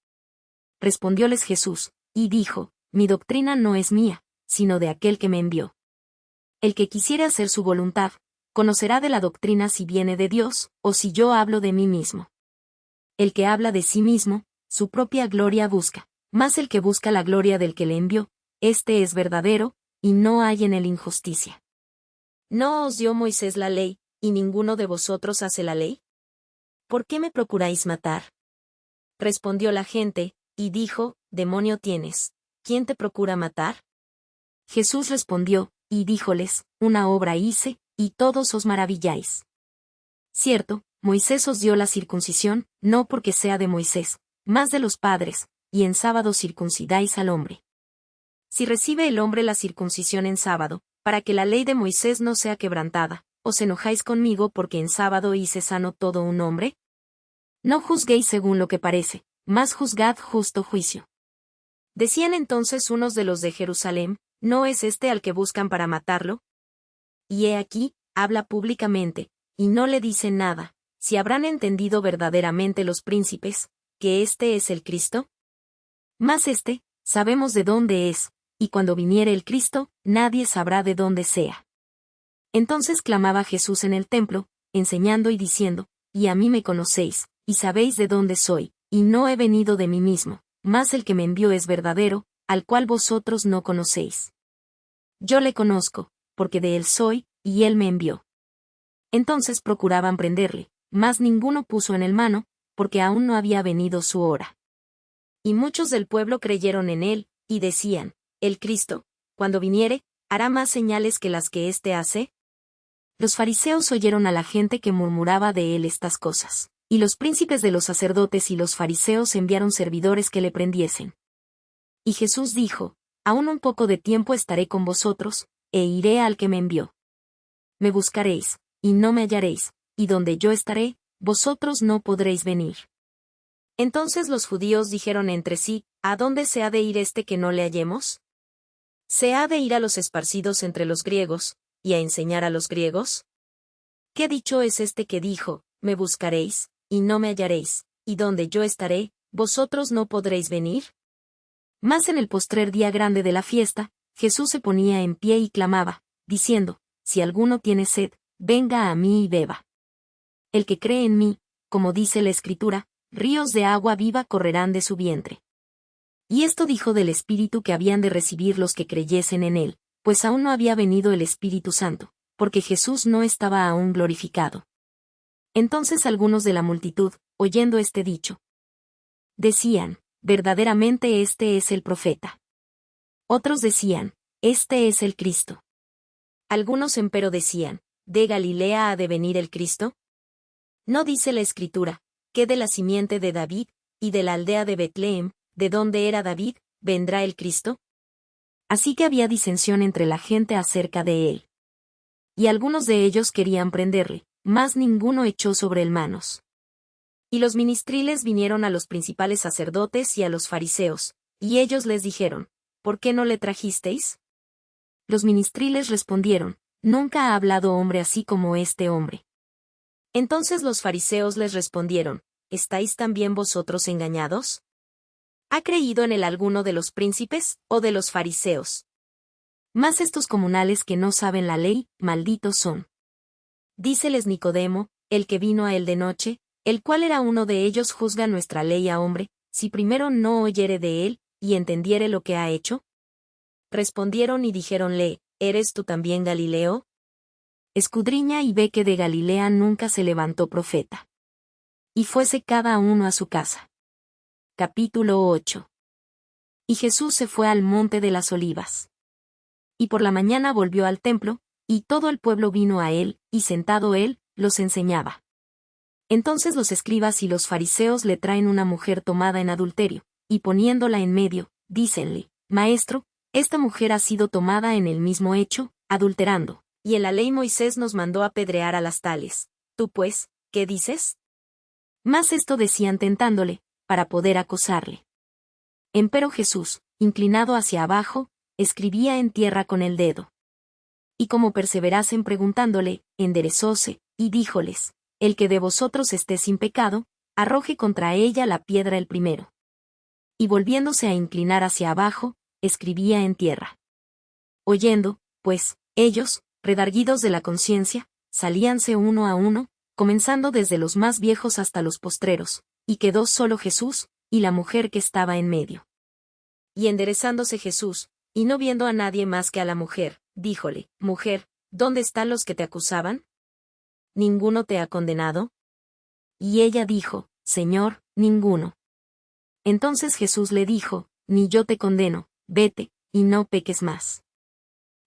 Respondióles Jesús, y dijo, mi doctrina no es mía, sino de aquel que me envió. El que quisiere hacer su voluntad, conocerá de la doctrina si viene de Dios, o si yo hablo de mí mismo. El que habla de sí mismo, su propia gloria busca, mas el que busca la gloria del que le envió, éste es verdadero, y no hay en él injusticia. ¿No os dio Moisés la ley, y ninguno de vosotros hace la ley? ¿Por qué me procuráis matar? Respondió la gente, y dijo, demonio tienes, ¿quién te procura matar? Jesús respondió, y díjoles, una obra hice, y todos os maravilláis. Cierto, Moisés os dio la circuncisión, no porque sea de Moisés, mas de los padres, y en sábado circuncidáis al hombre. Si recibe el hombre la circuncisión en sábado, para que la ley de Moisés no sea quebrantada, ¿os enojáis conmigo porque en sábado hice sano todo un hombre? No juzguéis según lo que parece, mas juzgad justo juicio. Decían entonces unos de los de Jerusalén, ¿no es este al que buscan para matarlo? Y he aquí, habla públicamente, y no le dicen nada, si habrán entendido verdaderamente los príncipes, que este es el Cristo. Mas sabemos de dónde es, y cuando viniere el Cristo, nadie sabrá de dónde sea. Entonces clamaba Jesús en el templo, enseñando y diciendo, y a mí me conocéis, y sabéis de dónde soy, y no he venido de mí mismo, mas el que me envió es verdadero, al cual vosotros no conocéis. Yo le conozco, porque de él soy, y él me envió. Entonces procuraban prenderle, mas ninguno puso en él mano, porque aún no había venido su hora. Y muchos del pueblo creyeron en él, y decían, el Cristo, cuando viniere, hará más señales que las que éste hace. Los fariseos oyeron a la gente que murmuraba de él estas cosas, y los príncipes de los sacerdotes y los fariseos enviaron servidores que le prendiesen. Y Jesús dijo, aún un poco de tiempo estaré con vosotros, e iré al que me envió. Me buscaréis, y no me hallaréis, y donde yo estaré, vosotros no podréis venir. Entonces los judíos dijeron entre sí, ¿a dónde se ha de ir este que no le hallemos? ¿Se ha de ir a los esparcidos entre los griegos, y a enseñar a los griegos? ¿Qué dicho es este que dijo, me buscaréis, y no me hallaréis, y donde yo estaré, vosotros no podréis venir? Mas en el postrer día grande de la fiesta, Jesús se ponía en pie y clamaba, diciendo, si alguno tiene sed, venga a mí y beba. El que cree en mí, como dice la Escritura, ríos de agua viva correrán de su vientre. Y esto dijo del Espíritu que habían de recibir los que creyesen en él, pues aún no había venido el Espíritu Santo, porque Jesús no estaba aún glorificado. Entonces algunos de la multitud, oyendo este dicho, decían, verdaderamente este es el profeta. Otros decían, este es el Cristo. Algunos empero decían, ¿de Galilea ha de venir el Cristo? ¿No dice la Escritura, que de la simiente de David, y de la aldea de Betlehem, de donde era David, vendrá el Cristo? Así que había disensión entre la gente acerca de él. Y algunos de ellos querían prenderle, mas ninguno echó sobre él manos. Y los ministriles vinieron a los principales sacerdotes y a los fariseos, y ellos les dijeron, ¿por qué no le trajisteis? Los ministriles respondieron, nunca ha hablado hombre así como este hombre. Entonces los fariseos les respondieron, ¿estáis también vosotros engañados? ¿Ha creído en él alguno de los príncipes, o de los fariseos? Mas estos comunales que no saben la ley, malditos son. Díceles Nicodemo, el que vino a él de noche, el cual era uno de ellos juzga nuestra ley a hombre, si primero no oyere de él, y entendiere lo que ha hecho. Respondieron y dijéronle, ¿eres tú también Galileo? Escudriña y ve que de Galilea nunca se levantó profeta. Y fuese cada uno a su casa. Capítulo 8. Y Jesús se fue al monte de las Olivas. Y por la mañana volvió al templo, y todo el pueblo vino a él, y sentado él, los enseñaba. Entonces los escribas y los fariseos le traen una mujer tomada en adulterio, y poniéndola en medio, dícenle, Maestro, esta mujer ha sido tomada en el mismo hecho, adulterando, y en la ley Moisés nos mandó apedrear a las tales. Tú pues, ¿qué dices? Mas esto decían tentándole, para poder acosarle. Empero Jesús, inclinado hacia abajo, escribía en tierra con el dedo. Y como perseverasen preguntándole, enderezóse, y díjoles, el que de vosotros esté sin pecado, arroje contra ella la piedra el primero. Y volviéndose a inclinar hacia abajo, escribía en tierra. Oyendo, pues, ellos, redarguidos de la conciencia, salíanse uno a uno, comenzando desde los más viejos hasta los postreros, y quedó solo Jesús, y la mujer que estaba en medio. Y enderezándose Jesús, y no viendo a nadie más que a la mujer, díjole, Mujer, ¿dónde están los que te acusaban? ¿Ninguno te ha condenado? Y ella dijo, Señor, ninguno. Entonces Jesús le dijo, Ni yo te condeno, vete, y no peques más.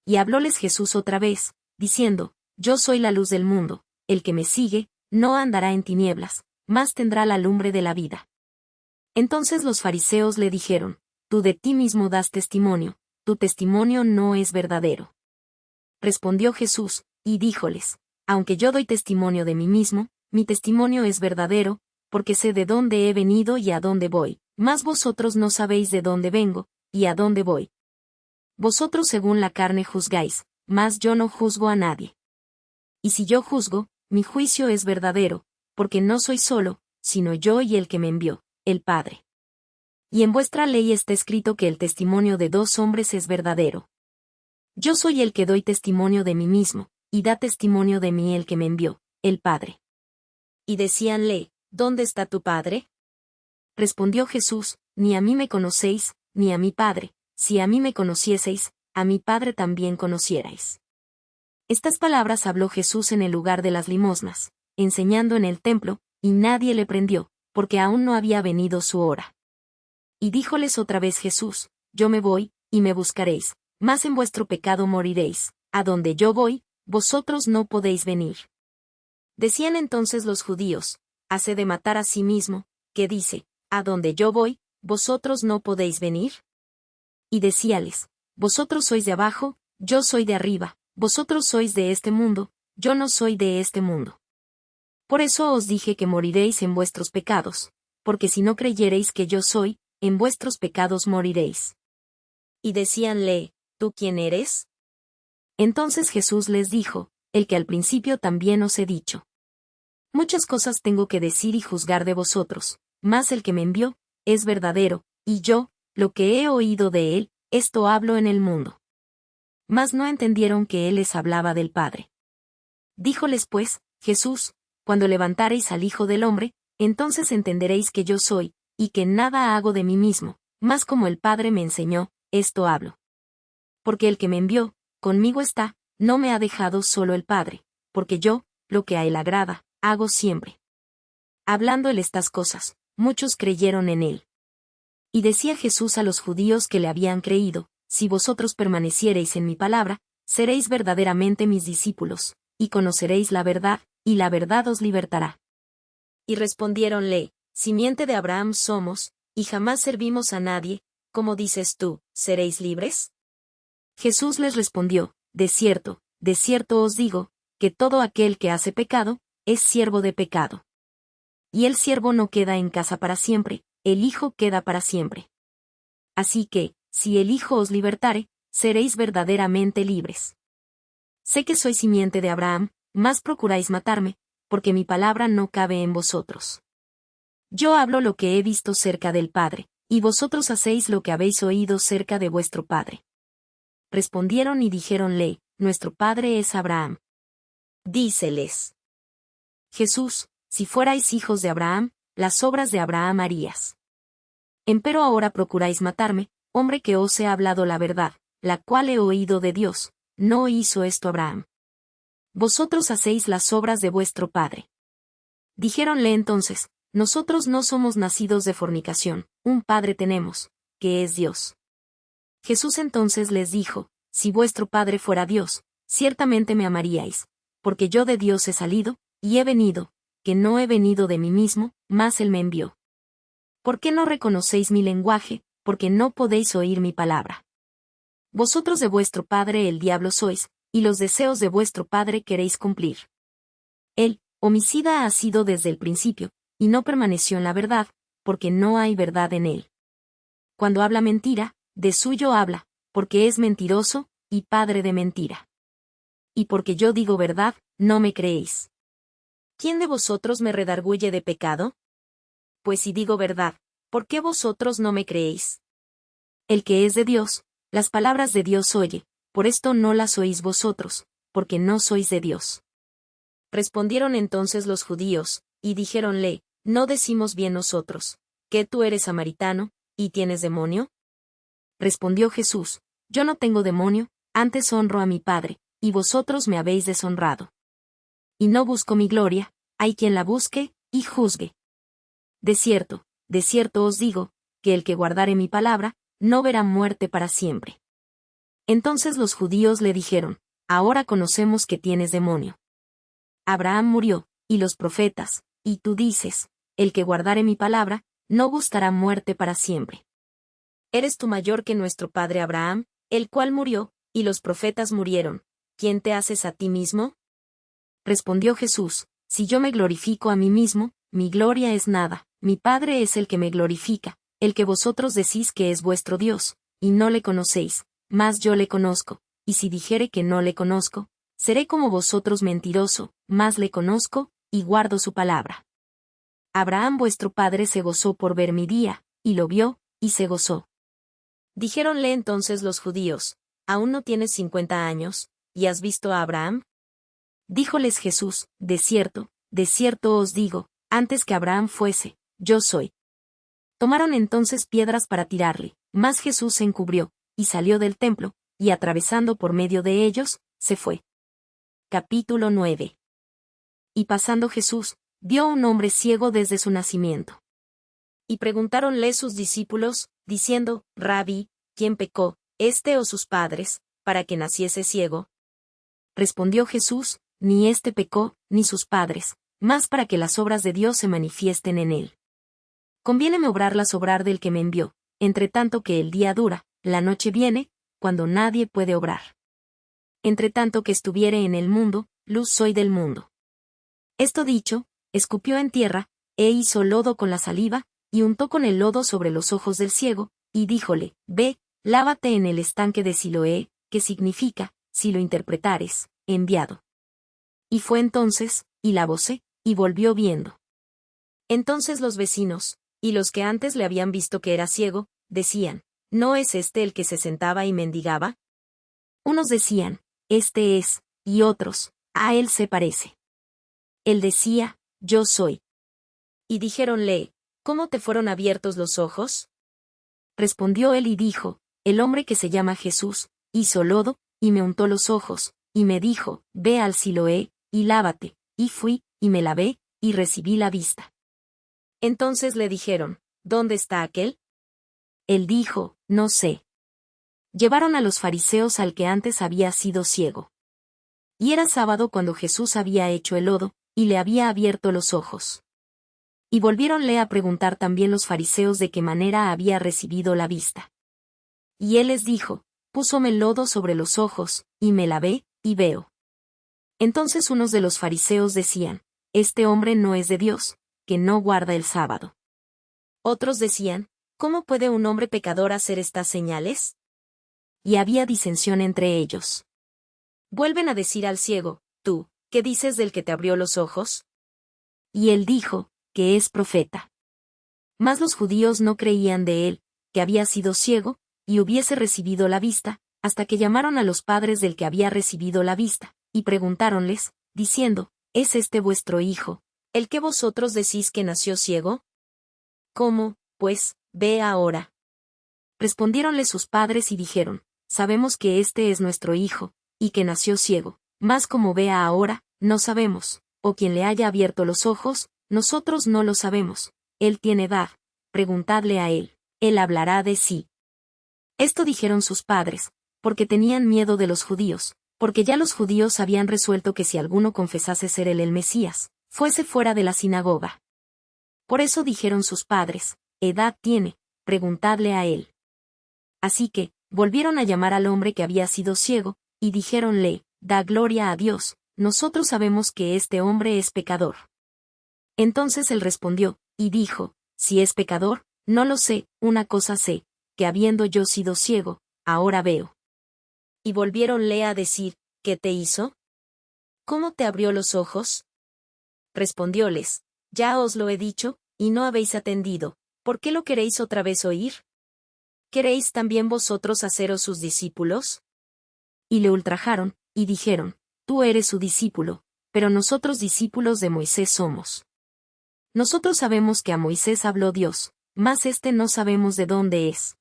Y hablóles Jesús otra vez, diciendo, Yo soy la luz del mundo, el que me sigue, no andará en tinieblas, mas tendrá la lumbre de la vida. Entonces los fariseos le dijeron, Tú de ti mismo das testimonio, tu testimonio no es verdadero. Respondió Jesús, y díjoles, Aunque yo doy testimonio de mí mismo, mi testimonio es verdadero, porque sé de dónde he venido y a dónde voy, mas vosotros no sabéis de dónde vengo, y a dónde voy. Vosotros según la carne juzgáis, mas yo no juzgo a nadie. Y si yo juzgo, mi juicio es verdadero, porque no soy solo, sino yo y el que me envió, el Padre. Y en vuestra ley está escrito que el testimonio de 2 hombres es verdadero. Yo soy el que doy testimonio de mí mismo, y da testimonio de mí el que me envió, el Padre. Y decíanle, ¿dónde está tu Padre? Respondió Jesús, ni a mí me conocéis, ni a mi Padre, si a mí me conocieseis, a mi Padre también conocierais. Estas palabras habló Jesús en el lugar de las limosnas, enseñando en el templo, y nadie le prendió, porque aún no había venido su hora. Y díjoles otra vez Jesús, yo me voy, y me buscaréis, mas en vuestro pecado moriréis, a donde yo voy, vosotros no podéis venir. Decían entonces los judíos, hace de matar a sí mismo, que dice, a donde yo voy, vosotros no podéis venir. Y decíales, vosotros sois de abajo, yo soy de arriba, vosotros sois de este mundo, yo no soy de este mundo. Por eso os dije que moriréis en vuestros pecados, porque si no creyereis que yo soy, en vuestros pecados moriréis. Y decíanle, ¿tú quién eres? Entonces Jesús les dijo, el que al principio también os he dicho. Muchas cosas tengo que decir y juzgar de vosotros, mas el que me envió, es verdadero, y yo, lo que he oído de él, esto hablo en el mundo. Mas no entendieron que él les hablaba del Padre. Díjoles pues, Jesús, cuando levantareis al Hijo del Hombre, entonces entenderéis que yo soy, y que nada hago de mí mismo, mas como el Padre me enseñó, esto hablo. Porque el que me envió, conmigo está, no me ha dejado solo el Padre, porque yo, lo que a él agrada, hago siempre. Hablando él estas cosas, muchos creyeron en él. Y decía Jesús a los judíos que le habían creído, si vosotros permaneciereis en mi palabra, seréis verdaderamente mis discípulos, y conoceréis la verdad, y la verdad os libertará. Y respondiéronle, simiente de Abraham somos, y jamás servimos a nadie, ¿cómo dices tú, seréis libres? Jesús les respondió, de cierto os digo, que todo aquel que hace pecado, es siervo de pecado. Y el siervo no queda en casa para siempre, el Hijo queda para siempre. Así que, si el Hijo os libertare, seréis verdaderamente libres. Sé que sois simiente de Abraham, mas procuráis matarme, porque mi palabra no cabe en vosotros. Yo hablo lo que he visto cerca del Padre, y vosotros hacéis lo que habéis oído cerca de vuestro Padre. Respondieron y dijéronle, nuestro Padre es Abraham. Díceles Jesús, si fuerais hijos de Abraham, las obras de Abraham harías. Empero ahora procuráis matarme, hombre que os he hablado la verdad, la cual he oído de Dios, no hizo esto Abraham. Vosotros hacéis las obras de vuestro padre. Dijéronle entonces, nosotros no somos nacidos de fornicación, un padre tenemos, que es Dios. Jesús entonces les dijo, si vuestro padre fuera Dios, ciertamente me amaríais, porque yo de Dios he salido, y he venido, que no he venido de mí mismo, mas él me envió. ¿Por qué no reconocéis mi lenguaje? Porque no podéis oír mi palabra. Vosotros de vuestro padre el diablo sois, y los deseos de vuestro padre queréis cumplir. Él, homicida ha sido desde el principio, y no permaneció en la verdad, porque no hay verdad en él. Cuando habla mentira, de suyo habla, porque es mentiroso, y padre de mentira. Y porque yo digo verdad, no me creéis. ¿Quién de vosotros me redarguye de pecado? Pues si digo verdad, ¿por qué vosotros no me creéis? El que es de Dios, las palabras de Dios oye, por esto no las oís vosotros, porque no sois de Dios. Respondieron entonces los judíos, y dijéronle, ¿no decimos bien nosotros, que tú eres samaritano, y tienes demonio? Respondió Jesús, yo no tengo demonio, antes honro a mi Padre, y vosotros me habéis deshonrado. Y no busco mi gloria, hay quien la busque, y juzgue. De cierto os digo, que el que guardare mi palabra, no verá muerte para siempre. Entonces los judíos le dijeron, ahora conocemos que tienes demonio. Abraham murió, y los profetas, y tú dices, el que guardare mi palabra, no gustará muerte para siempre. ¿Eres tú mayor que nuestro padre Abraham, el cual murió, y los profetas murieron? ¿Quién te haces a ti mismo? Respondió Jesús, si yo me glorifico a mí mismo, mi gloria es nada, mi Padre es el que me glorifica, el que vosotros decís que es vuestro Dios, y no le conocéis, mas yo le conozco, y si dijere que no le conozco, seré como vosotros mentiroso, mas le conozco, y guardo su palabra. Abraham vuestro padre se gozó por ver mi día, y lo vio, y se gozó. Dijéronle entonces los judíos, ¿aún no tienes 50 años, y has visto a Abraham? Díjoles Jesús, de cierto os digo, antes que Abraham fuese, yo soy. Tomaron entonces piedras para tirarle, mas Jesús se encubrió, y salió del templo, y atravesando por medio de ellos, se fue. Capítulo 9. Y pasando Jesús, vio a un hombre ciego desde su nacimiento. Y preguntáronle sus discípulos, diciendo, Rabí, ¿quién pecó, éste o sus padres, para que naciese ciego? Respondió Jesús, ni éste pecó, ni sus padres, mas para que las obras de Dios se manifiesten en él. Conviéneme obrarlas obrar del que me envió, entre tanto que el día dura, la noche viene, cuando nadie puede obrar. Entre tanto que estuviere en el mundo, luz soy del mundo. Esto dicho, escupió en tierra, e hizo lodo con la saliva, y untó con el lodo sobre los ojos del ciego, y díjole, ve, lávate en el estanque de Siloé, que significa, si lo interpretares, enviado. Y fue entonces, y lavóse, y volvió viendo. Entonces los vecinos, y los que antes le habían visto que era ciego, decían, ¿no es este el que se sentaba y mendigaba? Unos decían, este es, y otros, a él se parece. Él decía, yo soy. Y dijéronle, ¿cómo te fueron abiertos los ojos? Respondió él y dijo, el hombre que se llama Jesús, hizo lodo, y me untó los ojos, y me dijo, ve al Siloé, y lávate, y fui, y me lavé, y recibí la vista. Entonces le dijeron, ¿dónde está aquel? Él dijo, no sé. Llevaron a los fariseos al que antes había sido ciego. Y era sábado cuando Jesús había hecho el lodo, y le había abierto los ojos. Y volviéronle a preguntar también los fariseos de qué manera había recibido la vista. Y él les dijo, púsome el lodo sobre los ojos, y me lavé, y veo. Entonces unos de los fariseos decían, este hombre no es de Dios, que no guarda el sábado. Otros decían, ¿cómo puede un hombre pecador hacer estas señales? Y había disensión entre ellos. Vuelven a decir al ciego, tú, ¿qué dices del que te abrió los ojos? Y él dijo, que es profeta. Mas los judíos no creían de él, que había sido ciego, y hubiese recibido la vista, hasta que llamaron a los padres del que había recibido la vista, y preguntáronles, diciendo, ¿es este vuestro hijo, el que vosotros decís que nació ciego? ¿Cómo, pues, ve ahora? Respondiéronle sus padres y dijeron, sabemos que este es nuestro hijo, y que nació ciego, mas como vea ahora, no sabemos, o quien le haya abierto los ojos, nosotros no lo sabemos. Él tiene edad, preguntadle a él hablará de sí. Esto dijeron sus padres, porque tenían miedo de los judíos, porque ya los judíos habían resuelto que si alguno confesase ser él el Mesías, fuese fuera de la sinagoga. Por eso dijeron sus padres, edad tiene, preguntadle a él. Así que, volvieron a llamar al hombre que había sido ciego, y dijéronle, da gloria a Dios, nosotros sabemos que este hombre es pecador. Entonces él respondió, y dijo, si es pecador, no lo sé, una cosa sé, que habiendo yo sido ciego, ahora veo. Y volviéronle a decir, ¿qué te hizo? ¿Cómo te abrió los ojos? Respondióles, ya os lo he dicho, y no habéis atendido, ¿por qué lo queréis otra vez oír? ¿Queréis también vosotros haceros sus discípulos? Y le ultrajaron, y dijeron, tú eres su discípulo, pero nosotros discípulos de Moisés somos. Nosotros sabemos que a Moisés habló Dios, mas éste no sabemos de dónde es.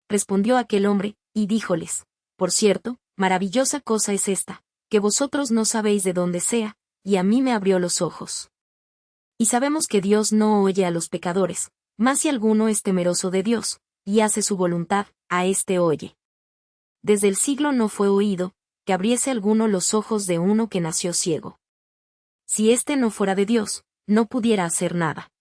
Respondió aquel hombre, y díjoles, por cierto, maravillosa cosa es esta, que vosotros no sabéis de dónde sea, y a mí me abrió los ojos. Y sabemos que Dios no oye a los pecadores, mas si alguno es temeroso de Dios, y hace su voluntad, a éste oye. Desde el siglo no fue oído, que abriese alguno los ojos de uno que nació ciego. Si éste no fuera de Dios, no pudiera hacer nada.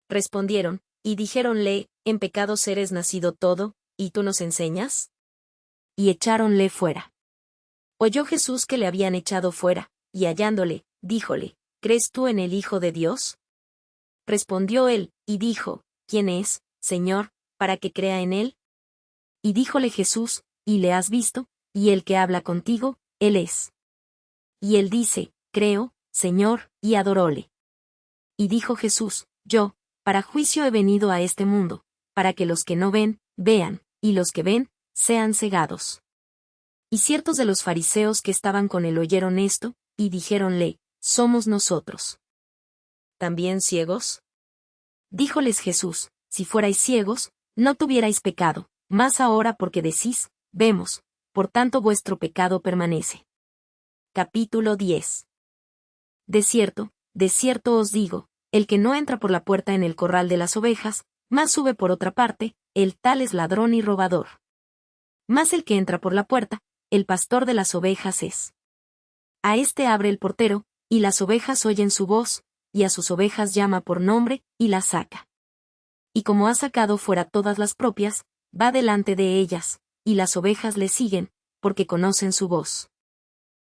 Respondieron, y dijéronle, en pecados eres nacido todo, ¿y tú nos enseñas? Y echáronle fuera. Oyó Jesús que le habían echado fuera, y hallándole, díjole, ¿crees tú en el Hijo de Dios? Respondió él, y dijo, ¿quién es, Señor, para que crea en él? Y díjole Jesús, ¿y le has visto? Y el que habla contigo, él es. Y él dice, creo, Señor, y adoróle. Y dijo Jesús, yo, para juicio he venido a este mundo, para que los que no ven, vean, y los que ven, sean cegados. Y ciertos de los fariseos que estaban con él oyeron esto, y dijéronle, somos nosotros ¿también ciegos? Díjoles Jesús, si fuerais ciegos, no tuvierais pecado, mas ahora porque decís, vemos, por tanto vuestro pecado permanece. Capítulo 10. De cierto os digo, el que no entra por la puerta en el corral de las ovejas, mas sube por otra parte, el tal es ladrón y robador. Mas el que entra por la puerta, el pastor de las ovejas es. A éste abre el portero, y las ovejas oyen su voz, y a sus ovejas llama por nombre, y las saca. Y como ha sacado fuera todas las propias, va delante de ellas, y las ovejas le siguen, porque conocen su voz.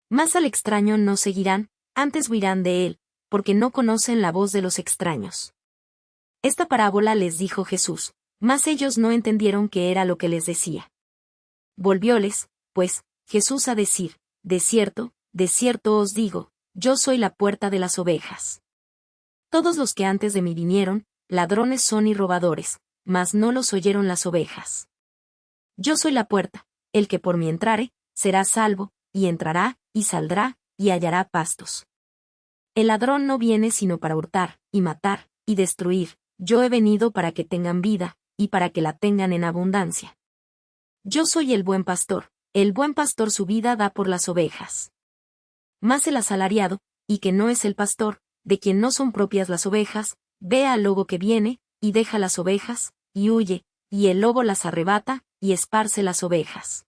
Mas al extraño no seguirán, antes huirán de él, porque no conocen la voz de los extraños. Esta parábola les dijo Jesús, mas ellos no entendieron qué era lo que les decía. Volvióles, pues, Jesús a decir, de cierto os digo, yo soy la puerta de las ovejas. Todos los que antes de mí vinieron, ladrones son y robadores, mas no los oyeron las ovejas. Yo soy la puerta, el que por mí entrare, será salvo, y entrará, y saldrá, y hallará pastos. El ladrón no viene sino para hurtar, y matar, y destruir, yo he venido para que tengan vida, y para que la tengan en abundancia. Yo soy el buen pastor su vida da por las ovejas. Mas el asalariado, y que no es el pastor, de quien no son propias las ovejas, ve al lobo que viene, y deja las ovejas, y huye, y el lobo las arrebata, y esparce las ovejas.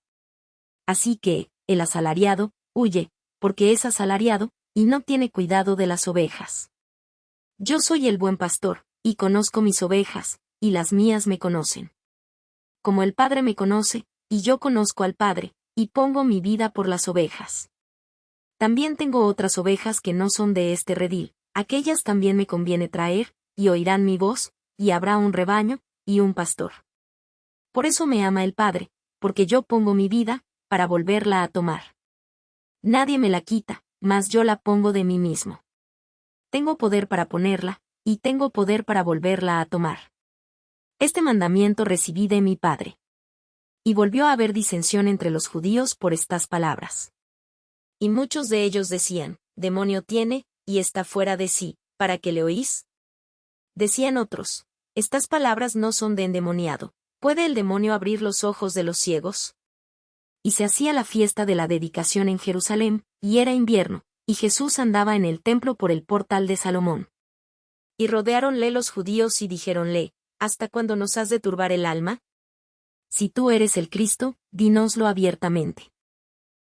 Así que, el asalariado, huye, porque es asalariado, y no tiene cuidado de las ovejas. Yo soy el buen pastor, y conozco mis ovejas, y las mías me conocen. Como el Padre me conoce, y yo conozco al Padre, y pongo mi vida por las ovejas. También tengo otras ovejas que no son de este redil, aquellas también me conviene traer, y oirán mi voz, y habrá un rebaño, y un pastor. Por eso me ama el Padre, porque yo pongo mi vida, para volverla a tomar. Nadie me la quita, mas yo la pongo de mí mismo. Tengo poder para ponerla, y tengo poder para volverla a tomar. Este mandamiento recibí de mi Padre. Y volvió a haber disensión entre los judíos por estas palabras. Y muchos de ellos decían, demonio tiene, y está fuera de sí, ¿para qué le oís? Decían otros, estas palabras no son de endemoniado, ¿puede el demonio abrir los ojos de los ciegos? Y se hacía la fiesta de la dedicación en Jerusalén, y era invierno, y Jesús andaba en el templo por el portal de Salomón. Y rodeáronle los judíos y dijéronle, ¿hasta cuándo nos has de turbar el alma? Si tú eres el Cristo, dínoslo abiertamente.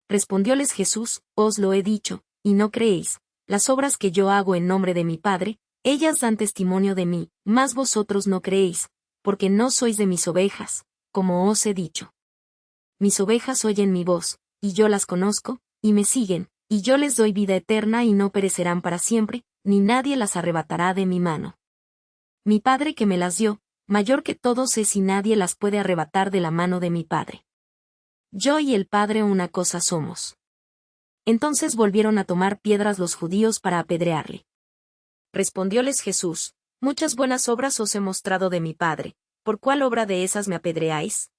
Respondióles Jesús, os lo he dicho, y no creéis, las obras que yo hago en nombre de mi Padre, ellas dan testimonio de mí, mas vosotros no creéis, porque no sois de mis ovejas, como os he dicho. Mis ovejas oyen mi voz, y yo las conozco, y me siguen, y yo les doy vida eterna y no perecerán para siempre, ni nadie las arrebatará de mi mano. Mi Padre que me las dio, mayor que todos es y nadie las puede arrebatar de la mano de mi Padre. Yo y el Padre una cosa somos. Entonces volvieron a tomar piedras los judíos para apedrearle. Respondióles Jesús, muchas buenas obras os he mostrado de mi Padre, ¿por cuál obra de esas me apedreáis?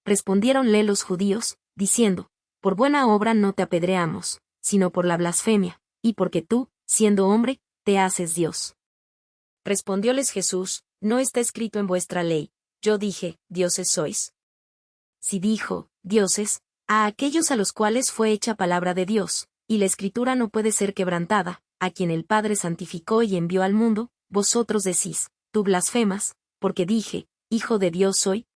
Respondiéronle los judíos, diciendo, por buena obra no te apedreamos, sino por la blasfemia, y porque tú, siendo hombre, te haces Dios. Respondióles Jesús, ¿no está escrito en vuestra ley, yo dije, dioses sois? Si dijo, dioses, a aquellos a los cuales fue hecha palabra de Dios, y la escritura no puede ser quebrantada, a quien el Padre santificó y envió al mundo, vosotros decís, tú blasfemas, porque dije, Hijo de Dios soy.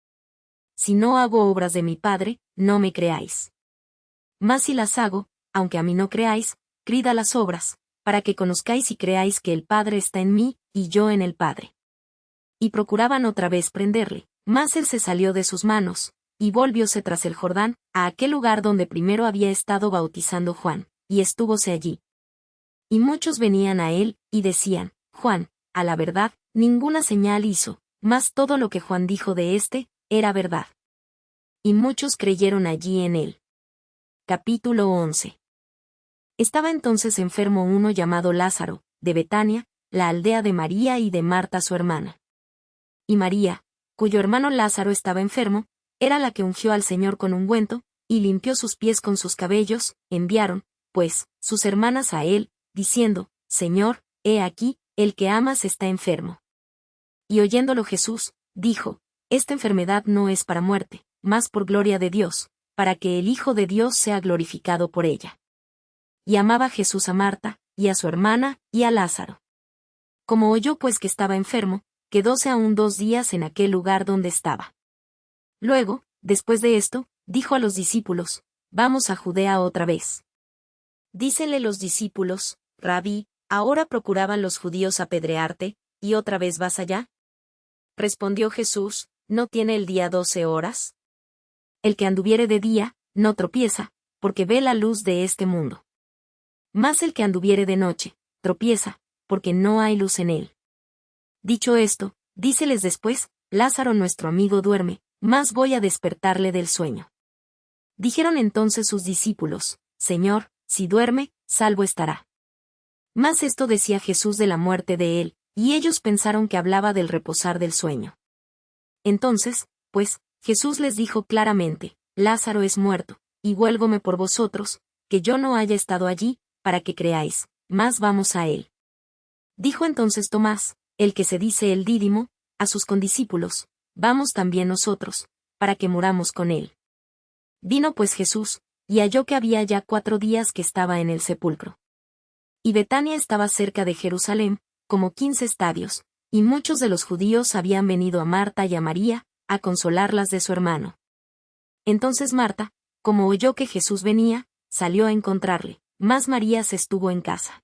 Si no hago obras de mi Padre, no me creáis. Mas si las hago, aunque a mí no creáis, creed a las obras, para que conozcáis y creáis que el Padre está en mí, y yo en el Padre. Y procuraban otra vez prenderle, mas él se salió de sus manos, y volvióse tras el Jordán, a aquel lugar donde primero había estado bautizando Juan, y estúvose allí, Y muchos venían a él, y decían, Juan, a la verdad, ninguna señal hizo, mas todo lo que Juan dijo de éste, era verdad. Y muchos creyeron allí en él. Capítulo 11. Estaba entonces enfermo uno llamado Lázaro, de Betania, la aldea de María y de Marta su hermana. Y María, cuyo hermano Lázaro estaba enfermo, era la que ungió al Señor con ungüento, y limpió sus pies con sus cabellos. Enviaron, pues, sus hermanas a él, diciendo, Señor, he aquí, el que amas está enfermo. Y oyéndolo Jesús, dijo, esta enfermedad no es para muerte, mas por gloria de Dios, para que el Hijo de Dios sea glorificado por ella. Y amaba Jesús a Marta, y a su hermana, y a Lázaro. Como oyó pues que estaba enfermo, quedóse aún 2 días en aquel lugar donde estaba. Luego, después de esto, dijo a los discípulos, vamos a Judea otra vez. Dícenle los discípulos, Rabí, ¿ahora procuraban los judíos apedrearte, y otra vez vas allá? Respondió Jesús, ¿no tiene el día 12 horas? El que anduviere de día, no tropieza, porque ve la luz de este mundo. Mas el que anduviere de noche, tropieza, porque no hay luz en él. Dicho esto, díceles después, Lázaro nuestro amigo duerme, mas voy a despertarle del sueño. Dijeron entonces sus discípulos, Señor, si duerme, salvo estará. Mas esto decía Jesús de la muerte de él, y ellos pensaron que hablaba del reposar del sueño. Entonces, pues, Jesús les dijo claramente, Lázaro es muerto, y huélgome por vosotros, que yo no haya estado allí, para que creáis, mas vamos a él. Dijo entonces Tomás, el que se dice el Dídimo, a sus condiscípulos, vamos también nosotros, para que muramos con él. Vino pues Jesús, y halló que había ya 4 días que estaba en el sepulcro. Y Betania estaba cerca de Jerusalén, como 15 estadios, y muchos de los judíos habían venido a Marta y a María, a consolarlas de su hermano. Entonces Marta, como oyó que Jesús venía, salió a encontrarle, mas María se estuvo en casa.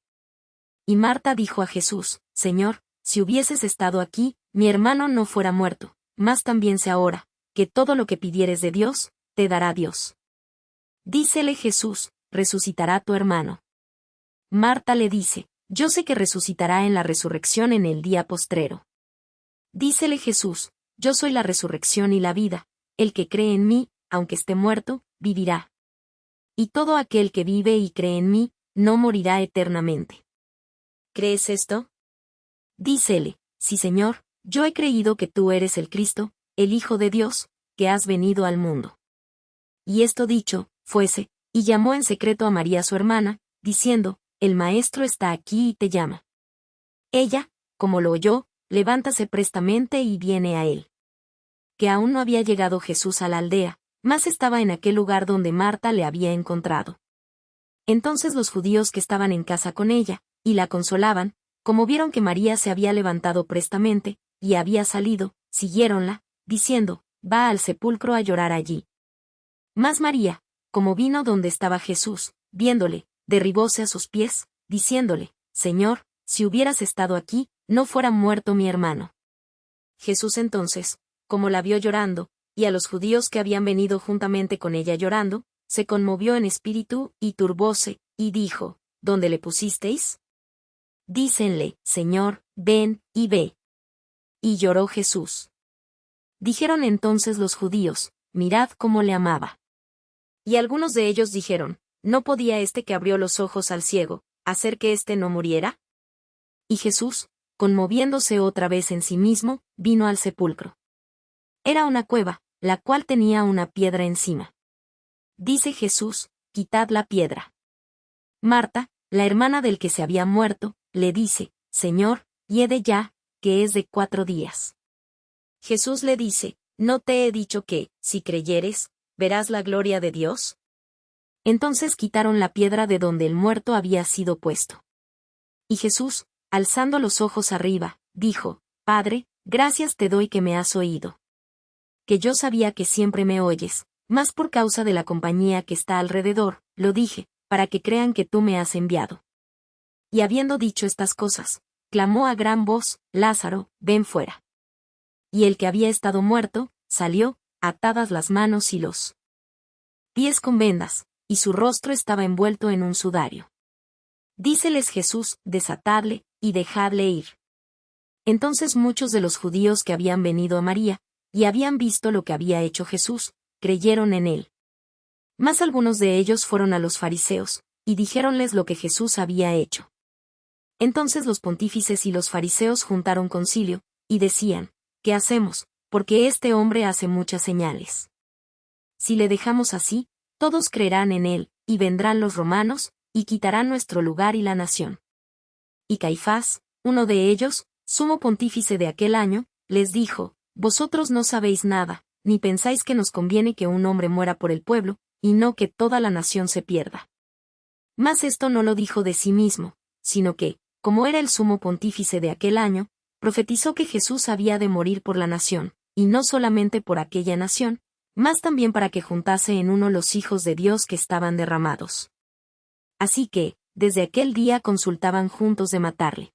Y Marta dijo a Jesús, Señor, si hubieses estado aquí, mi hermano no fuera muerto, mas también sé ahora, que todo lo que pidieres de Dios, te dará Dios. Dícele Jesús, resucitará tu hermano. Marta le dice, yo sé que resucitará en la resurrección en el día postrero. Dícele Jesús, yo soy la resurrección y la vida, el que cree en mí, aunque esté muerto, vivirá. Y todo aquel que vive y cree en mí, no morirá eternamente. ¿Crees esto? Dícele, sí Señor, yo he creído que tú eres el Cristo, el Hijo de Dios, que has venido al mundo. Y esto dicho, fuese, y llamó en secreto a María su hermana, diciendo, el Maestro está aquí y te llama. Ella, como lo oyó, levántase prestamente y viene a él. Que aún no había llegado Jesús a la aldea, mas estaba en aquel lugar donde Marta le había encontrado. Entonces los judíos que estaban en casa con ella, y la consolaban, como vieron que María se había levantado prestamente, y había salido, siguiéronla, diciendo, va al sepulcro a llorar allí. Mas María, como vino donde estaba Jesús, viéndole, derribóse a sus pies, diciéndole, Señor, si hubieras estado aquí, no fuera muerto mi hermano. Jesús entonces, como la vio llorando, y a los judíos que habían venido juntamente con ella llorando, se conmovió en espíritu, y turbóse, y dijo, ¿dónde le pusisteis? Dícenle, Señor, ven, y ve. Y lloró Jesús. Dijeron entonces los judíos, mirad cómo le amaba. Y algunos de ellos dijeron, ¿no podía este que abrió los ojos al ciego, hacer que éste no muriera? Y Jesús, conmoviéndose otra vez en sí mismo, vino al sepulcro. Era una cueva, la cual tenía una piedra encima. Dice Jesús, quitad la piedra. Marta, la hermana del que se había muerto, le dice, Señor, hiede ya, que es de 4 días. Jesús le dice, ¿no te he dicho que, si creyeres, verás la gloria de Dios? Entonces quitaron la piedra de donde el muerto había sido puesto. Y Jesús, alzando los ojos arriba, dijo, Padre, gracias te doy que me has oído. Que yo sabía que siempre me oyes, mas por causa de la compañía que está alrededor, lo dije, para que crean que tú me has enviado. Y habiendo dicho estas cosas, clamó a gran voz, Lázaro, ven fuera. Y el que había estado muerto, salió, atadas las manos y los pies con vendas, y su rostro estaba envuelto en un sudario. Díceles Jesús, desatadle, y dejadle ir. Entonces muchos de los judíos que habían venido a María, y habían visto lo que había hecho Jesús, creyeron en él. Mas algunos de ellos fueron a los fariseos, y dijéronles lo que Jesús había hecho. Entonces los pontífices y los fariseos juntaron concilio, y decían, ¿qué hacemos? Porque este hombre hace muchas señales. Si le dejamos así, todos creerán en él, y vendrán los romanos, y quitarán nuestro lugar y la nación. Y Caifás, uno de ellos, sumo pontífice de aquel año, les dijo, vosotros no sabéis nada, ni pensáis que nos conviene que un hombre muera por el pueblo, y no que toda la nación se pierda. Mas esto no lo dijo de sí mismo, sino que, como era el sumo pontífice de aquel año, profetizó que Jesús había de morir por la nación, y no solamente por aquella nación, mas también para que juntase en uno los hijos de Dios que estaban derramados. Así que, desde aquel día consultaban juntos de matarle.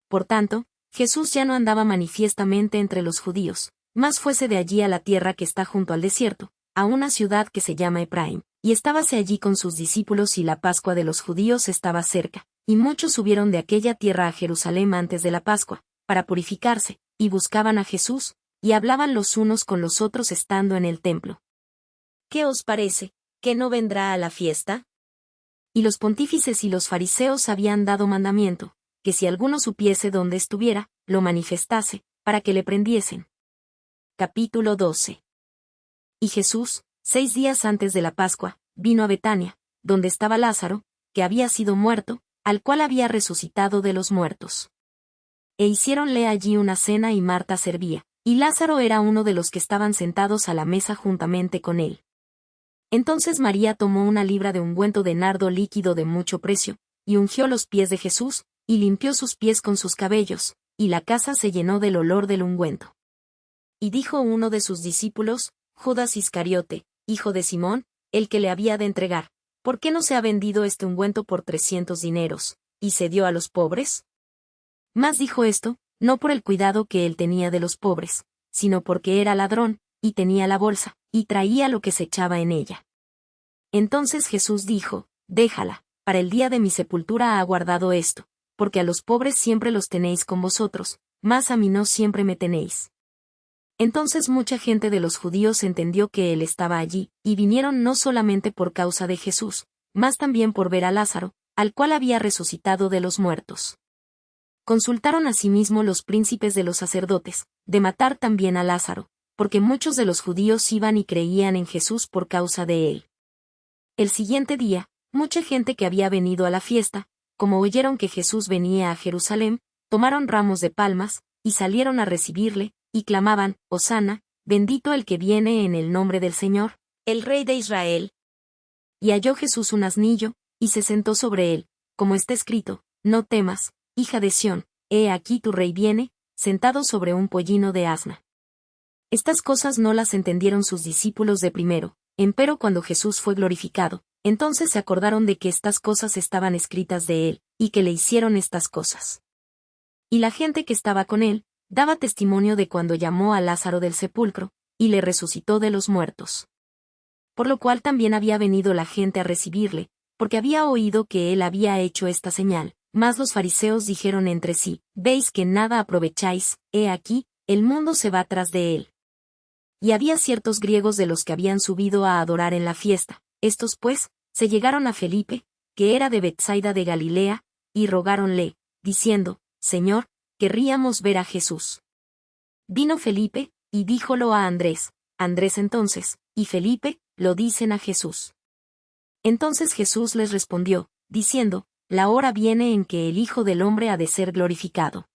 Por tanto, Jesús ya no andaba manifiestamente entre los judíos, mas fuese de allí a la tierra que está junto al desierto, a una ciudad que se llama Efraín, y estábase allí con sus discípulos y la Pascua de los judíos estaba cerca, y muchos subieron de aquella tierra a Jerusalén antes de la Pascua, para purificarse, y buscaban a Jesús, y hablaban los unos con los otros estando en el templo. ¿Qué os parece? ¿Que no vendrá a la fiesta? Y los pontífices y los fariseos habían dado mandamiento, que si alguno supiese dónde estuviera, lo manifestase, para que le prendiesen. Capítulo 12. Y Jesús, 6 días antes de la Pascua, vino a Betania, donde estaba Lázaro, que había sido muerto, al cual había resucitado de los muertos. E hiciéronle allí una cena y Marta servía, y Lázaro era uno de los que estaban sentados a la mesa juntamente con él. Entonces María tomó una libra de ungüento de nardo líquido de mucho precio, y ungió los pies de Jesús, y limpió sus pies con sus cabellos, y la casa se llenó del olor del ungüento. Y dijo uno de sus discípulos, Judas Iscariote, hijo de Simón, el que le había de entregar, ¿por qué no se ha vendido este ungüento por 300 dineros, y se dio a los pobres? Mas dijo esto, no por el cuidado que él tenía de los pobres, sino porque era ladrón, y tenía la bolsa, y traía lo que se echaba en ella. Entonces Jesús dijo, déjala, para el día de mi sepultura ha guardado esto, porque a los pobres siempre los tenéis con vosotros, mas a mí no siempre me tenéis. Entonces mucha gente de los judíos entendió que él estaba allí, y vinieron no solamente por causa de Jesús, mas también por ver a Lázaro, al cual había resucitado de los muertos. Consultaron asimismo los príncipes de los sacerdotes, de matar también a Lázaro, porque muchos de los judíos iban y creían en Jesús por causa de él. El siguiente día, mucha gente que había venido a la fiesta, como oyeron que Jesús venía a Jerusalén, tomaron ramos de palmas, y salieron a recibirle, y clamaban, Hosana, bendito el que viene en el nombre del Señor, el Rey de Israel. Y halló Jesús un asnillo, y se sentó sobre él, como está escrito, no temas, hija de Sión, he aquí tu rey viene, sentado sobre un pollino de asna. Estas cosas no las entendieron sus discípulos de primero, empero cuando Jesús fue glorificado, entonces se acordaron de que estas cosas estaban escritas de él, y que le hicieron estas cosas. Y la gente que estaba con él, daba testimonio de cuando llamó a Lázaro del sepulcro, y le resucitó de los muertos. Por lo cual también había venido la gente a recibirle, porque había oído que él había hecho esta señal. Mas los fariseos dijeron entre sí, veis que nada aprovecháis, he aquí, el mundo se va tras de él. Y había ciertos griegos de los que habían subido a adorar en la fiesta, estos pues, se llegaron a Felipe, que era de Betsaida de Galilea, y rogáronle, diciendo, Señor, querríamos ver a Jesús. Vino Felipe, y díjolo a Andrés, Andrés entonces, y Felipe, lo dicen a Jesús. Entonces Jesús les respondió, diciendo, la hora viene en que el Hijo del Hombre ha de ser glorificado.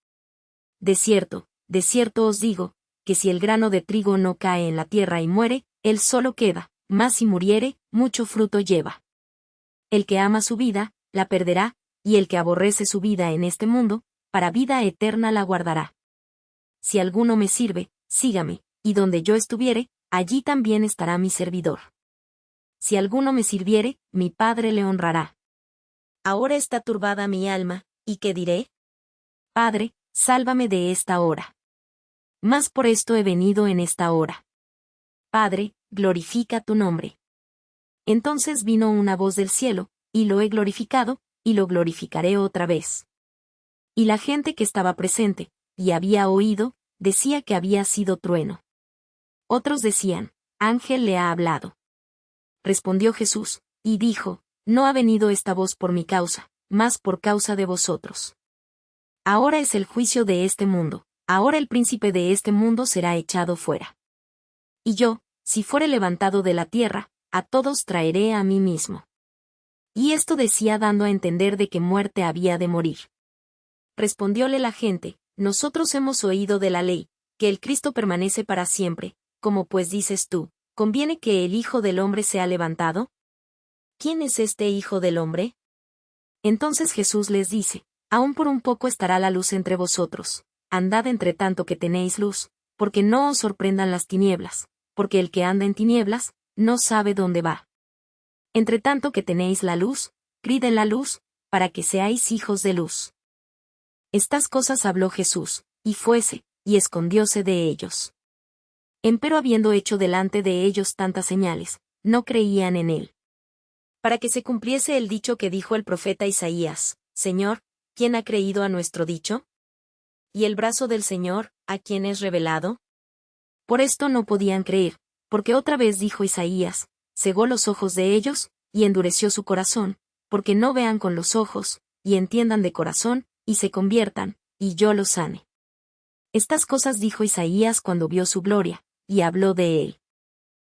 De cierto os digo, que si el grano de trigo no cae en la tierra y muere, él solo queda, mas si muriere, mucho fruto lleva. El que ama su vida, la perderá, y el que aborrece su vida en este mundo, para vida eterna la guardará. Si alguno me sirve, sígame, y donde yo estuviere, allí también estará mi servidor. Si alguno me sirviere, mi Padre le honrará. Ahora está turbada mi alma, ¿y qué diré? Padre, sálvame de esta hora. Mas por esto he venido en esta hora. Padre, glorifica tu nombre. Entonces vino una voz del cielo, y lo he glorificado, y lo glorificaré otra vez. Y la gente que estaba presente, y había oído, decía que había sido trueno. Otros decían, ángel le ha hablado. Respondió Jesús, y dijo, no ha venido esta voz por mi causa, mas por causa de vosotros. Ahora es el juicio de este mundo, ahora el príncipe de este mundo será echado fuera. Y yo, si fuere levantado de la tierra, a todos traeré a mí mismo. Y esto decía dando a entender de qué muerte había de morir. Respondióle la gente, nosotros hemos oído de la ley, que el Cristo permanece para siempre, como pues dices tú, ¿conviene que el Hijo del Hombre sea levantado? ¿Quién es este Hijo del Hombre? Entonces Jesús les dice, aún por un poco estará la luz entre vosotros, andad entre tanto que tenéis luz, porque no os sorprendan las tinieblas, porque el que anda en tinieblas, no sabe dónde va. Entre tanto que tenéis la luz, crid en la luz, para que seáis hijos de luz. Estas cosas habló Jesús, y fuese, y escondióse de ellos. Empero habiendo hecho delante de ellos tantas señales, no creían en él. Para que se cumpliese el dicho que dijo el profeta Isaías, Señor, ¿quién ha creído a nuestro dicho? ¿Y el brazo del Señor, a quién es revelado? Por esto no podían creer, porque otra vez dijo Isaías, cegó los ojos de ellos, y endureció su corazón, porque no vean con los ojos, y entiendan de corazón, y se conviertan, y yo los sane. Estas cosas dijo Isaías cuando vio su gloria, y habló de él.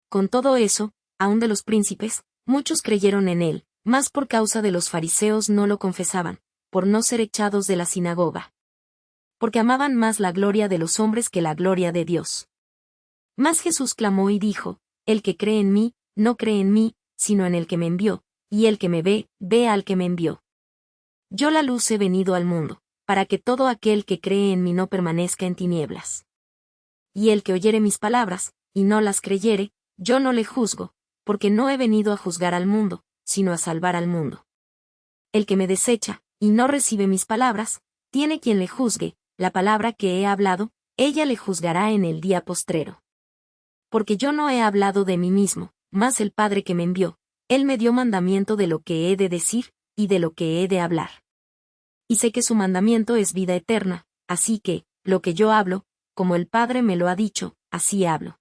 Con todo eso, aun de los príncipes, muchos creyeron en él, mas por causa de los fariseos no lo confesaban, por no ser echados de la sinagoga. Porque amaban más la gloria de los hombres que la gloria de Dios. Mas Jesús clamó y dijo, el que cree en mí, no cree en mí, sino en el que me envió, y el que me ve, ve al que me envió. Yo la luz he venido al mundo, para que todo aquel que cree en mí no permanezca en tinieblas. Y el que oyere mis palabras, y no las creyere, yo no le juzgo, porque no he venido a juzgar al mundo, sino a salvar al mundo. El que me desecha, y no recibe mis palabras, tiene quien le juzgue, la palabra que he hablado, ella le juzgará en el día postrero. Porque yo no he hablado de mí mismo, mas el Padre que me envió, él me dio mandamiento de lo que he de decir, y de lo que he de hablar. Y sé que su mandamiento es vida eterna, así que, lo que yo hablo, como el Padre me lo ha dicho, así hablo.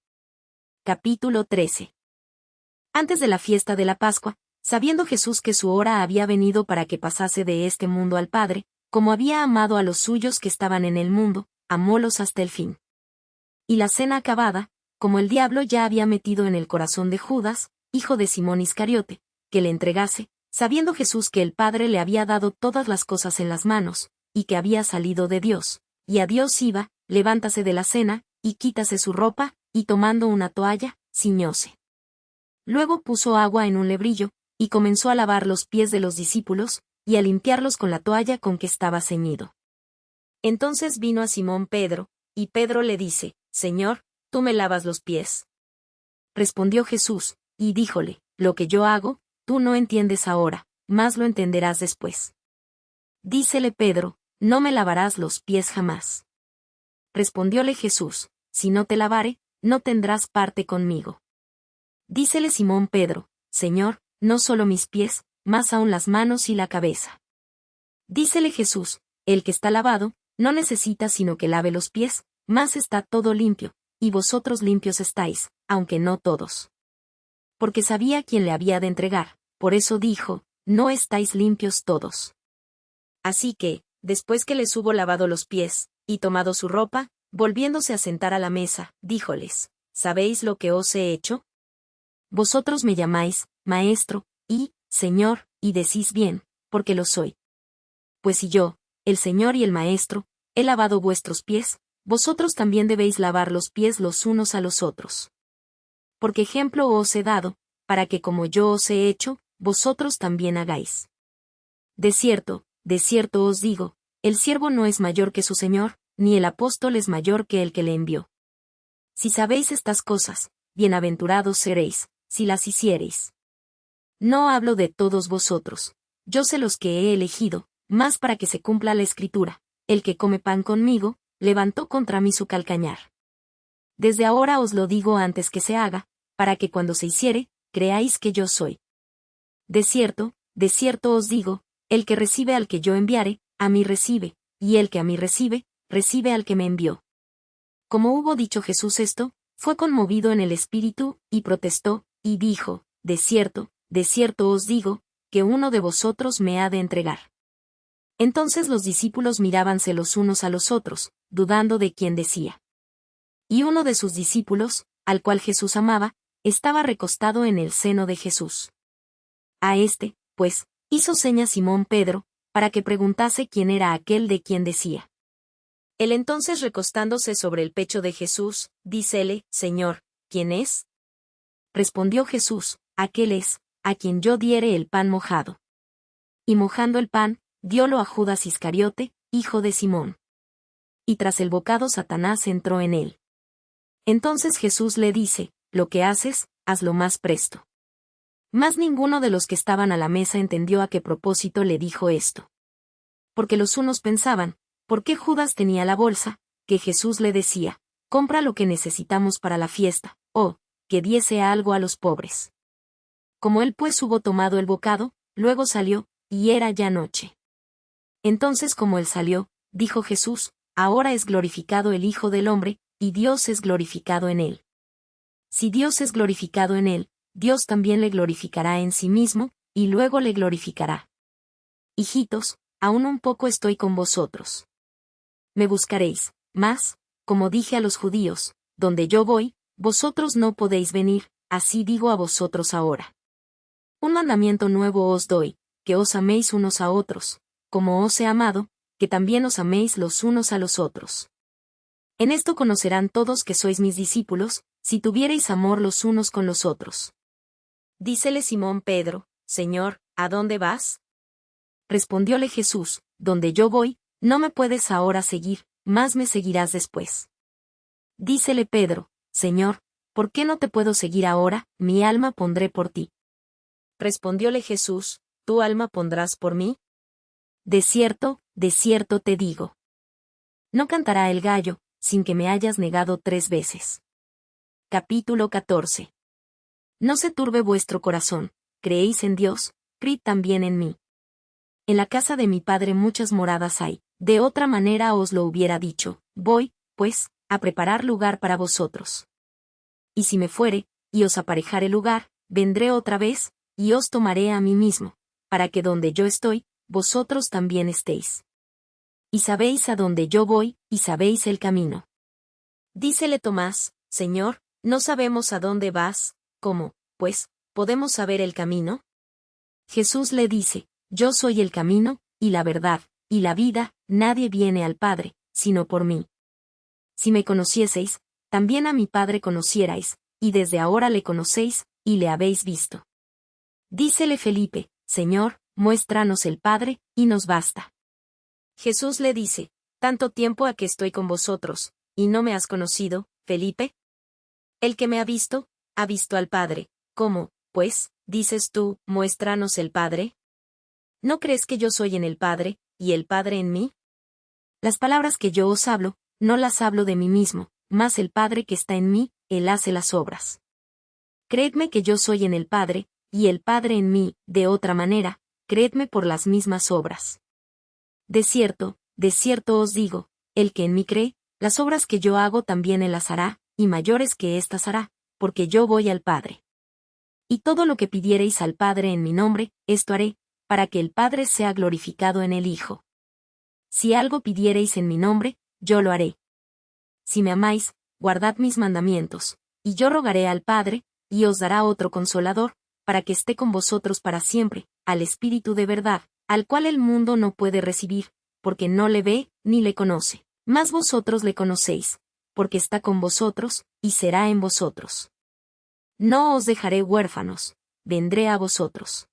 Capítulo 13. Antes de la fiesta de la Pascua, sabiendo Jesús que su hora había venido para que pasase de este mundo al Padre, como había amado a los suyos que estaban en el mundo, amólos hasta el fin. Y la cena acabada, como el diablo ya había metido en el corazón de Judas, hijo de Simón Iscariote, que le entregase, sabiendo Jesús que el Padre le había dado todas las cosas en las manos, y que había salido de Dios, y a Dios iba, levántase de la cena, y quítase su ropa, y tomando una toalla, ciñóse. Luego puso agua en un lebrillo, y comenzó a lavar los pies de los discípulos, y a limpiarlos con la toalla con que estaba ceñido. Entonces vino a Simón Pedro, y Pedro le dice, Señor, ¿tú me lavas los pies? Respondió Jesús, y díjole, lo que yo hago, tú no entiendes ahora, mas lo entenderás después. Dícele Pedro, no me lavarás los pies jamás. Respondióle Jesús, si no te lavare, no tendrás parte conmigo. Dícele Simón Pedro, Señor, no solo mis pies, mas aun las manos y la cabeza. Dícele Jesús, el que está lavado, no necesita sino que lave los pies, mas está todo limpio, y vosotros limpios estáis, aunque no todos. Porque sabía quién le había de entregar, por eso dijo, no estáis limpios todos. Así que, después que les hubo lavado los pies, y tomado su ropa, volviéndose a sentar a la mesa, díjoles, ¿sabéis lo que os he hecho? Vosotros me llamáis, Maestro, y, Señor, y decís bien, porque lo soy. Pues si yo, el Señor y el Maestro, he lavado vuestros pies, vosotros también debéis lavar los pies los unos a los otros. Porque ejemplo os he dado, para que como yo os he hecho, vosotros también hagáis. De cierto os digo, el siervo no es mayor que su Señor, ni el apóstol es mayor que el que le envió. Si sabéis estas cosas, bienaventurados seréis, si las hiciereis. No hablo de todos vosotros, yo sé los que he elegido, mas para que se cumpla la Escritura, el que come pan conmigo, levantó contra mí su calcañar. Desde ahora os lo digo antes que se haga, para que cuando se hiciere, creáis que yo soy. De cierto os digo, El que recibe al que yo enviare, a mí recibe, y el que a mí recibe, recibe al que me envió. Como hubo dicho Jesús esto, fue conmovido en el espíritu, y protestó, y dijo, de cierto os digo, que uno de vosotros me ha de entregar. Entonces los discípulos mirábanse los unos a los otros, dudando de quién decía. Y uno de sus discípulos, al cual Jesús amaba, estaba recostado en el seno de Jesús. A este, pues, hizo seña Simón Pedro, para que preguntase quién era aquel de quien decía. Él entonces recostándose sobre el pecho de Jesús, dícele, Señor, ¿quién es? Respondió Jesús, aquel es, a quien yo diere el pan mojado. Y mojando el pan, diólo a Judas Iscariote, hijo de Simón. Y tras el bocado Satanás entró en él. Entonces Jesús le dice, lo que haces, hazlo más presto. Mas ninguno de los que estaban a la mesa entendió a qué propósito le dijo esto. Porque los unos pensaban, ¿por qué Judas tenía la bolsa? Que Jesús le decía, compra lo que necesitamos para la fiesta, o, que diese algo a los pobres. Como él pues hubo tomado el bocado, luego salió, y era ya noche. Entonces como él salió, dijo Jesús, ahora es glorificado el Hijo del Hombre, y Dios es glorificado en él. Si Dios es glorificado en él, Dios también le glorificará en sí mismo, y luego le glorificará. Hijitos, aún un poco estoy con vosotros. Me buscaréis, mas, como dije a los judíos, donde yo voy, vosotros no podéis venir, así digo a vosotros ahora. Un mandamiento nuevo os doy, que os améis unos a otros, como os he amado, que también os améis los unos a los otros. En esto conocerán todos que sois mis discípulos, si tuviereis amor los unos con los otros. Dícele Simón Pedro, Señor, ¿a dónde vas? Respondióle Jesús, donde yo voy, no me puedes ahora seguir, mas me seguirás después. Dícele Pedro, Señor, ¿por qué no te puedo seguir ahora? Mi alma pondré por ti. Respondióle Jesús, ¿tu alma pondrás por mí? De cierto te digo. No cantará el gallo, sin que me hayas negado 3 veces. Capítulo 14. No se turbe vuestro corazón, creéis en Dios, creed también en mí. En la casa de mi Padre muchas moradas hay, de otra manera os lo hubiera dicho, voy, pues, a preparar lugar para vosotros. Y si me fuere, y os aparejare lugar, vendré otra vez, y os tomaré a mí mismo, para que donde yo estoy, vosotros también estéis. Y sabéis a dónde yo voy, y sabéis el camino. Dícele Tomás, Señor, no sabemos a dónde vas, ¿cómo, pues, podemos saber el camino? Jesús le dice, yo soy el camino, y la verdad, y la vida, nadie viene al Padre, sino por mí. Si me conocieseis, también a mi Padre conocierais, y desde ahora le conocéis, y le habéis visto. Dícele Felipe, Señor, muéstranos el Padre, y nos basta. Jesús le dice, ¿tanto tiempo ha que estoy con vosotros, y no me has conocido, Felipe? El que me ha visto al Padre. ¿Cómo, pues, dices tú, muéstranos el Padre? ¿No crees que yo soy en el Padre, y el Padre en mí? Las palabras que yo os hablo, no las hablo de mí mismo, mas el Padre que está en mí, Él hace las obras. Creedme que yo soy en el Padre, y el Padre en mí, de otra manera, creedme por las mismas obras. De cierto os digo, el que en mí cree, las obras que yo hago también él las hará, y mayores que éstas hará, porque yo voy al Padre. Y todo lo que pidiereis al Padre en mi nombre, esto haré, para que el Padre sea glorificado en el Hijo. Si algo pidiereis en mi nombre, yo lo haré. Si me amáis, guardad mis mandamientos, y yo rogaré al Padre, y os dará otro Consolador, para que esté con vosotros para siempre, al Espíritu de verdad, al cual el mundo no puede recibir, porque no le ve, ni le conoce. Mas vosotros le conocéis, porque está con vosotros, y será en vosotros. No os dejaré huérfanos, vendré a vosotros.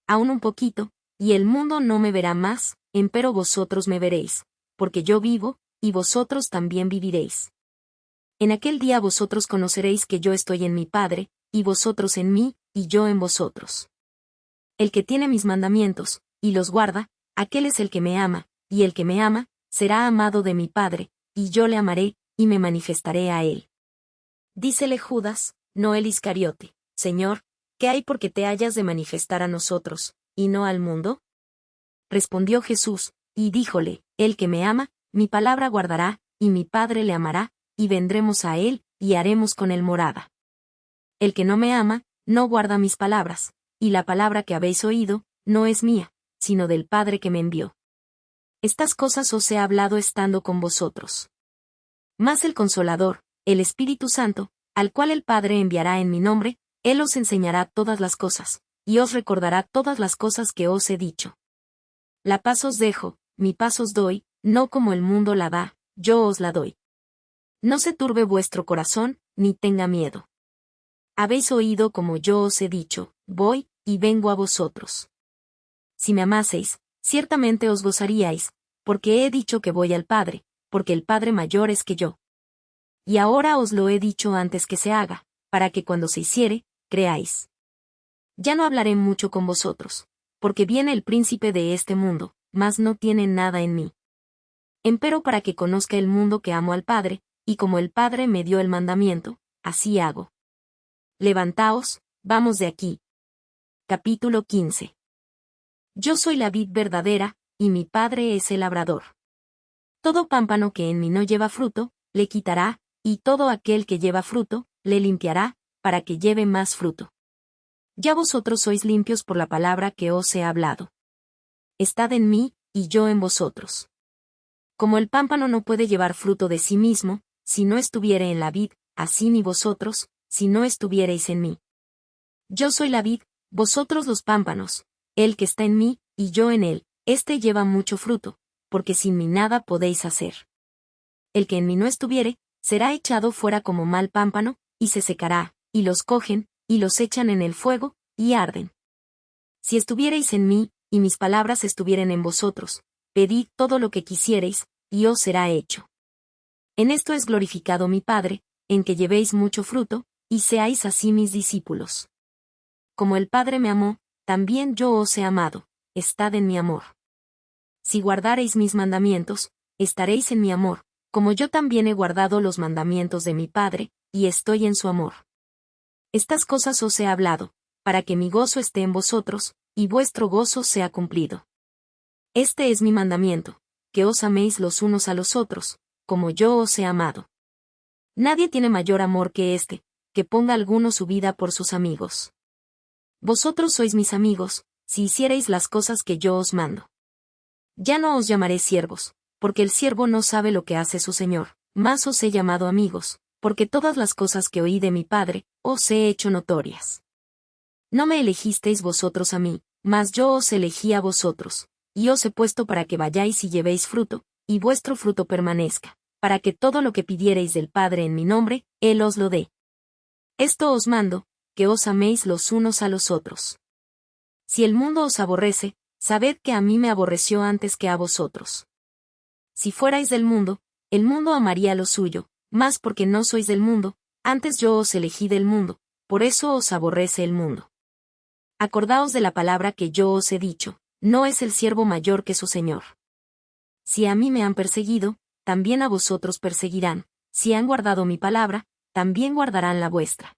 Aún un poquito, y el mundo no me verá más, empero vosotros me veréis, porque yo vivo, y vosotros también viviréis. En aquel día vosotros conoceréis que yo estoy en mi Padre, y vosotros en mí, y yo en vosotros. El que tiene mis mandamientos, y los guarda, aquel es el que me ama, y el que me ama, será amado de mi Padre, y yo le amaré, y me manifestaré a él. Dícele Judas, no el Iscariote, Señor, ¿qué hay porque te hayas de manifestar a nosotros, y no al mundo? respondió Jesús, y díjole, el que me ama, mi palabra guardará, y mi Padre le amará, y vendremos a él, y haremos con él morada. El que no me ama, no guarda mis palabras, y la palabra que habéis oído, no es mía, sino del Padre que me envió. Estas cosas os he hablado estando con vosotros. Mas el Consolador, el Espíritu Santo, al cual el Padre enviará en mi nombre, él os enseñará todas las cosas, y os recordará todas las cosas que os he dicho. La paz os dejo, mi paz os doy, no como el mundo la da, yo os la doy. No se turbe vuestro corazón, ni tenga miedo. Habéis oído como yo os he dicho, voy, y vengo a vosotros. Si me amaseis, ciertamente os gozaríais, porque he dicho que voy al Padre, porque el Padre mayor es que yo. Y ahora os lo he dicho antes que se haga, para que cuando se hiciere, creáis. Ya no hablaré mucho con vosotros, porque viene el príncipe de este mundo, mas no tiene nada en mí. Empero para que conozca el mundo que amo al Padre, y como el Padre me dio el mandamiento, así hago. Levantaos, vamos de aquí. Capítulo 15. Yo soy la vid verdadera, y mi Padre es el labrador. Todo pámpano que en mí no lleva fruto, le quitará, y todo aquel que lleva fruto, le limpiará, para que lleve más fruto. Ya vosotros sois limpios por la palabra que os he hablado. Estad en mí, y yo en vosotros. Como el pámpano no puede llevar fruto de sí mismo, si no estuviere en la vid, así ni vosotros, si no estuviereis en mí. Yo soy la vid, vosotros los pámpanos, el que está en mí, y yo en él, éste lleva mucho fruto, porque sin mí nada podéis hacer. El que en mí no estuviere, será echado fuera como mal pámpano, y se secará, y los cogen, y los echan en el fuego, y arden. Si estuviereis en mí, y mis palabras estuvieren en vosotros, pedid todo lo que quisiereis, y os será hecho. En esto es glorificado mi Padre, en que llevéis mucho fruto, y seáis así mis discípulos. Como el Padre me amó, también yo os he amado, estad en mi amor. Si guardareis mis mandamientos, estaréis en mi amor, como yo también he guardado los mandamientos de mi Padre, y estoy en su amor. Estas cosas os he hablado, para que mi gozo esté en vosotros, y vuestro gozo sea cumplido. Este es mi mandamiento, que os améis los unos a los otros, como yo os he amado. Nadie tiene mayor amor que este, que ponga alguno su vida por sus amigos. Vosotros sois mis amigos, si hiciereis las cosas que yo os mando. Ya no os llamaré siervos, porque el siervo no sabe lo que hace su señor, mas os he llamado amigos, porque todas las cosas que oí de mi Padre, os he hecho notorias. No me elegisteis vosotros a mí, mas yo os elegí a vosotros, y os he puesto para que vayáis y llevéis fruto, y vuestro fruto permanezca, para que todo lo que pidiereis del Padre en mi nombre, Él os lo dé. Esto os mando, que os améis los unos a los otros. Si el mundo os aborrece, sabed que a mí me aborreció antes que a vosotros. Si fuerais del mundo, el mundo amaría lo suyo, mas porque no sois del mundo, antes yo os elegí del mundo, por eso os aborrece el mundo. Acordaos de la palabra que yo os he dicho, no es el siervo mayor que su señor. Si a mí me han perseguido, también a vosotros perseguirán, si han guardado mi palabra, también guardarán la vuestra.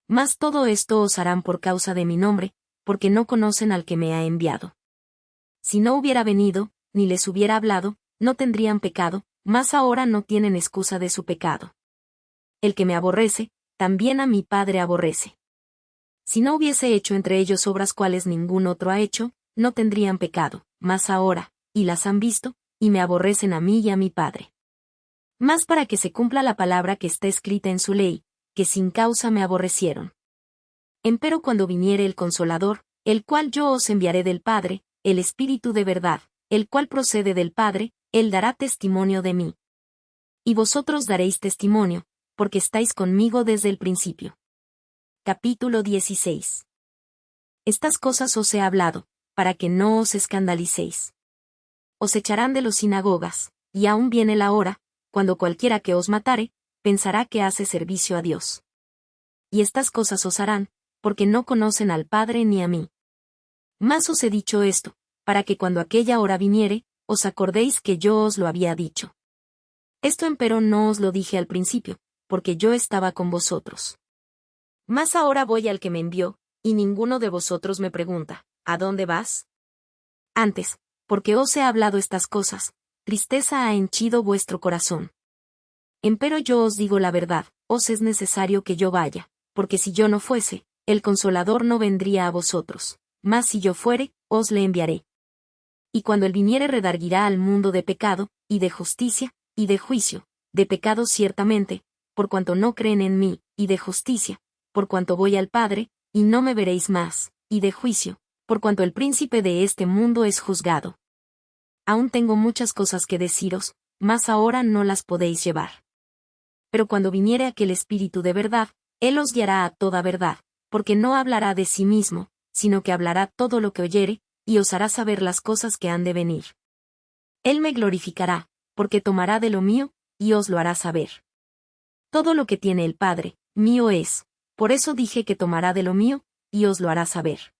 Mas todo esto os harán por causa de mi nombre, porque no conocen al que me ha enviado. Si no hubiera venido, ni les hubiera hablado, no tendrían pecado, mas ahora no tienen excusa de su pecado. El que me aborrece, también a mi Padre aborrece. Si no hubiese hecho entre ellos obras cuales ningún otro ha hecho, no tendrían pecado, mas ahora, y las han visto, y me aborrecen a mí y a mi Padre. Mas para que se cumpla la palabra que está escrita en su ley, que sin causa me aborrecieron. Empero cuando viniere el Consolador, el cual yo os enviaré del Padre, el Espíritu de verdad, el cual procede del Padre, él dará testimonio de mí. Y vosotros daréis testimonio, porque estáis conmigo desde el principio. Capítulo 16. Estas cosas os he hablado, para que no os escandalicéis. Os echarán de las sinagogas, y aún viene la hora, cuando cualquiera que os matare, pensará que hace servicio a Dios. Y estas cosas os harán, porque no conocen al Padre ni a mí. Mas os he dicho esto, para que cuando aquella hora viniere, os acordéis que yo os lo había dicho. Esto empero no os lo dije al principio, porque yo estaba con vosotros. Mas ahora voy al que me envió, y ninguno de vosotros me pregunta, ¿a dónde vas? Antes, porque os he hablado estas cosas, tristeza ha henchido vuestro corazón. Empero yo os digo la verdad, os es necesario que yo vaya, porque si yo no fuese, el Consolador no vendría a vosotros, mas si yo fuere, os le enviaré. Y cuando él viniere redarguirá al mundo de pecado, y de justicia, y de juicio, de pecado ciertamente, por cuanto no creen en mí, y de justicia, por cuanto voy al Padre, y no me veréis más, y de juicio, por cuanto el príncipe de este mundo es juzgado. Aún tengo muchas cosas que deciros, mas ahora no las podéis llevar. Pero cuando viniere aquel Espíritu de verdad, él os guiará a toda verdad, porque no hablará de sí mismo, sino que hablará todo lo que oyere, y os hará saber las cosas que han de venir. Él me glorificará, porque tomará de lo mío, y os lo hará saber. Todo lo que tiene el Padre, mío es, por eso dije que tomará de lo mío, y os lo hará saber.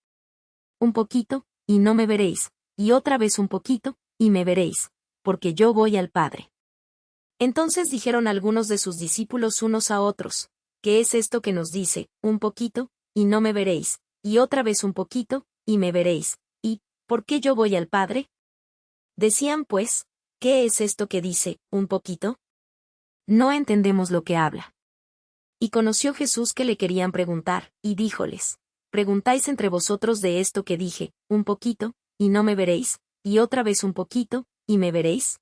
Un poquito, y no me veréis, y otra vez un poquito, y me veréis, porque yo voy al Padre. Entonces dijeron algunos de sus discípulos unos a otros, ¿qué es esto que nos dice, un poquito, y no me veréis, y otra vez un poquito, y me veréis, y, ¿por qué yo voy al Padre? Decían pues, ¿qué es esto que dice, un poquito? No entendemos lo que habla. Y conoció Jesús que le querían preguntar, y díjoles, ¿preguntáis entre vosotros de esto que dije, un poquito, y no me veréis, y otra vez un poquito, y me veréis?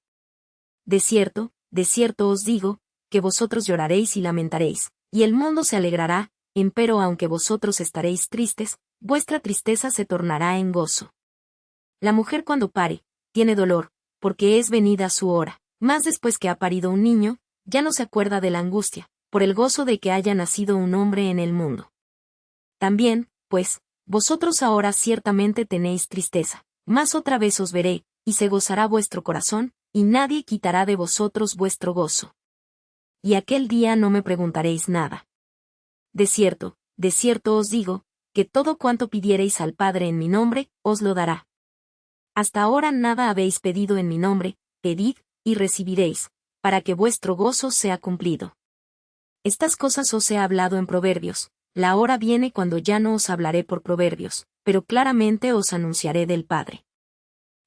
De cierto os digo, que vosotros lloraréis y lamentaréis, y el mundo se alegrará, empero aunque vosotros estaréis tristes, vuestra tristeza se tornará en gozo. La mujer cuando pare, tiene dolor, porque es venida su hora, mas después que ha parido un niño, ya no se acuerda de la angustia, por el gozo de que haya nacido un hombre en el mundo. También, pues, vosotros ahora ciertamente tenéis tristeza, mas otra vez os veré, y se gozará vuestro corazón, y nadie quitará de vosotros vuestro gozo. Y aquel día no me preguntaréis nada. De cierto os digo, que todo cuanto pidiereis al Padre en mi nombre, os lo dará. Hasta ahora nada habéis pedido en mi nombre, pedid, y recibiréis, para que vuestro gozo sea cumplido. Estas cosas os he hablado en proverbios, la hora viene cuando ya no os hablaré por proverbios, pero claramente os anunciaré del Padre.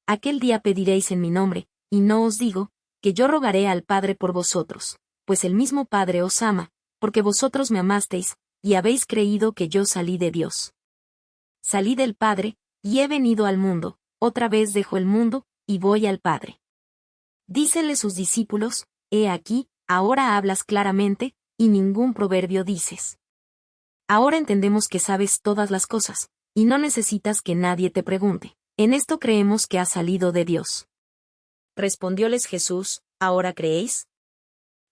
Aquel día pediréis en mi nombre, y no os digo, que yo rogaré al Padre por vosotros, pues el mismo Padre os ama, porque vosotros me amasteis, y habéis creído que yo salí de Dios. Salí del Padre, y he venido al mundo, otra vez dejo el mundo, y voy al Padre. Dícenle sus discípulos, he aquí, ahora hablas claramente, y ningún proverbio dices. Ahora entendemos que sabes todas las cosas, y no necesitas que nadie te pregunte. En esto creemos que has salido de Dios. Respondióles Jesús, ¿ahora creéis?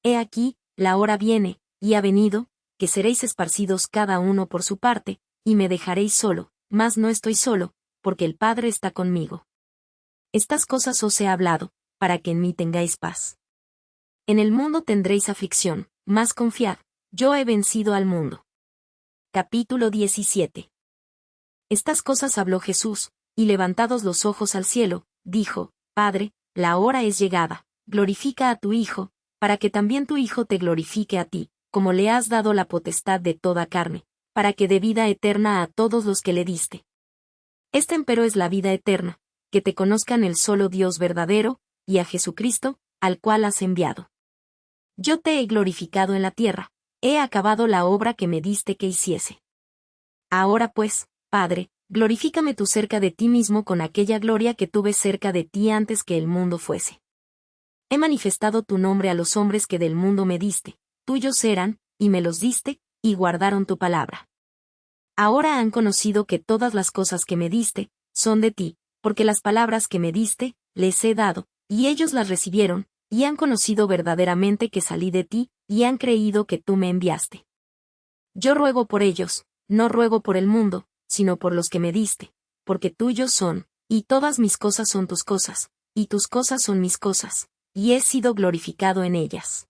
He aquí, la hora viene, y ha venido, que seréis esparcidos cada uno por su parte, y me dejaréis solo, mas no estoy solo, porque el Padre está conmigo. Estas cosas os he hablado, para que en mí tengáis paz. En el mundo tendréis aflicción, mas confiad, yo he vencido al mundo. Capítulo 17. Estas cosas habló Jesús, y levantados los ojos al cielo, dijo, Padre, la hora es llegada, glorifica a tu Hijo, para que también tu Hijo te glorifique a ti, como le has dado la potestad de toda carne, para que dé vida eterna a todos los que le diste. Esta empero es la vida eterna, que te conozcan el solo Dios verdadero, y a Jesucristo, al cual has enviado. Yo te he glorificado en la tierra, he acabado la obra que me diste que hiciese. Ahora pues, Padre, glorifícame tú cerca de ti mismo con aquella gloria que tuve cerca de ti antes que el mundo fuese. He manifestado tu nombre a los hombres que del mundo me diste, tuyos eran, y me los diste, y guardaron tu palabra. Ahora han conocido que todas las cosas que me diste, son de ti, porque las palabras que me diste, les he dado, y ellos las recibieron, y han conocido verdaderamente que salí de ti, y han creído que tú me enviaste. Yo ruego por ellos, no ruego por el mundo, sino por los que me diste, porque tuyos son, y todas mis cosas son tus cosas, y tus cosas son mis cosas, y he sido glorificado en ellas.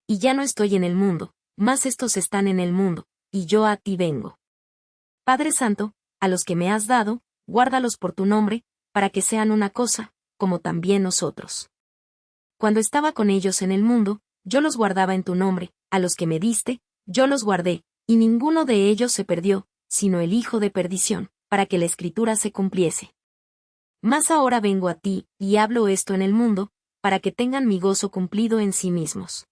Y ya no estoy en el mundo, mas estos están en el mundo, y yo a ti vengo. Padre Santo, a los que me has dado, guárdalos por tu nombre, para que sean una cosa, como también nosotros. Cuando estaba con ellos en el mundo, yo los guardaba en tu nombre, a los que me diste, yo los guardé, y ninguno de ellos se perdió, sino el hijo de perdición, para que la escritura se cumpliese. Mas ahora vengo a ti, y hablo esto en el mundo, para que tengan mi gozo cumplido en sí mismos.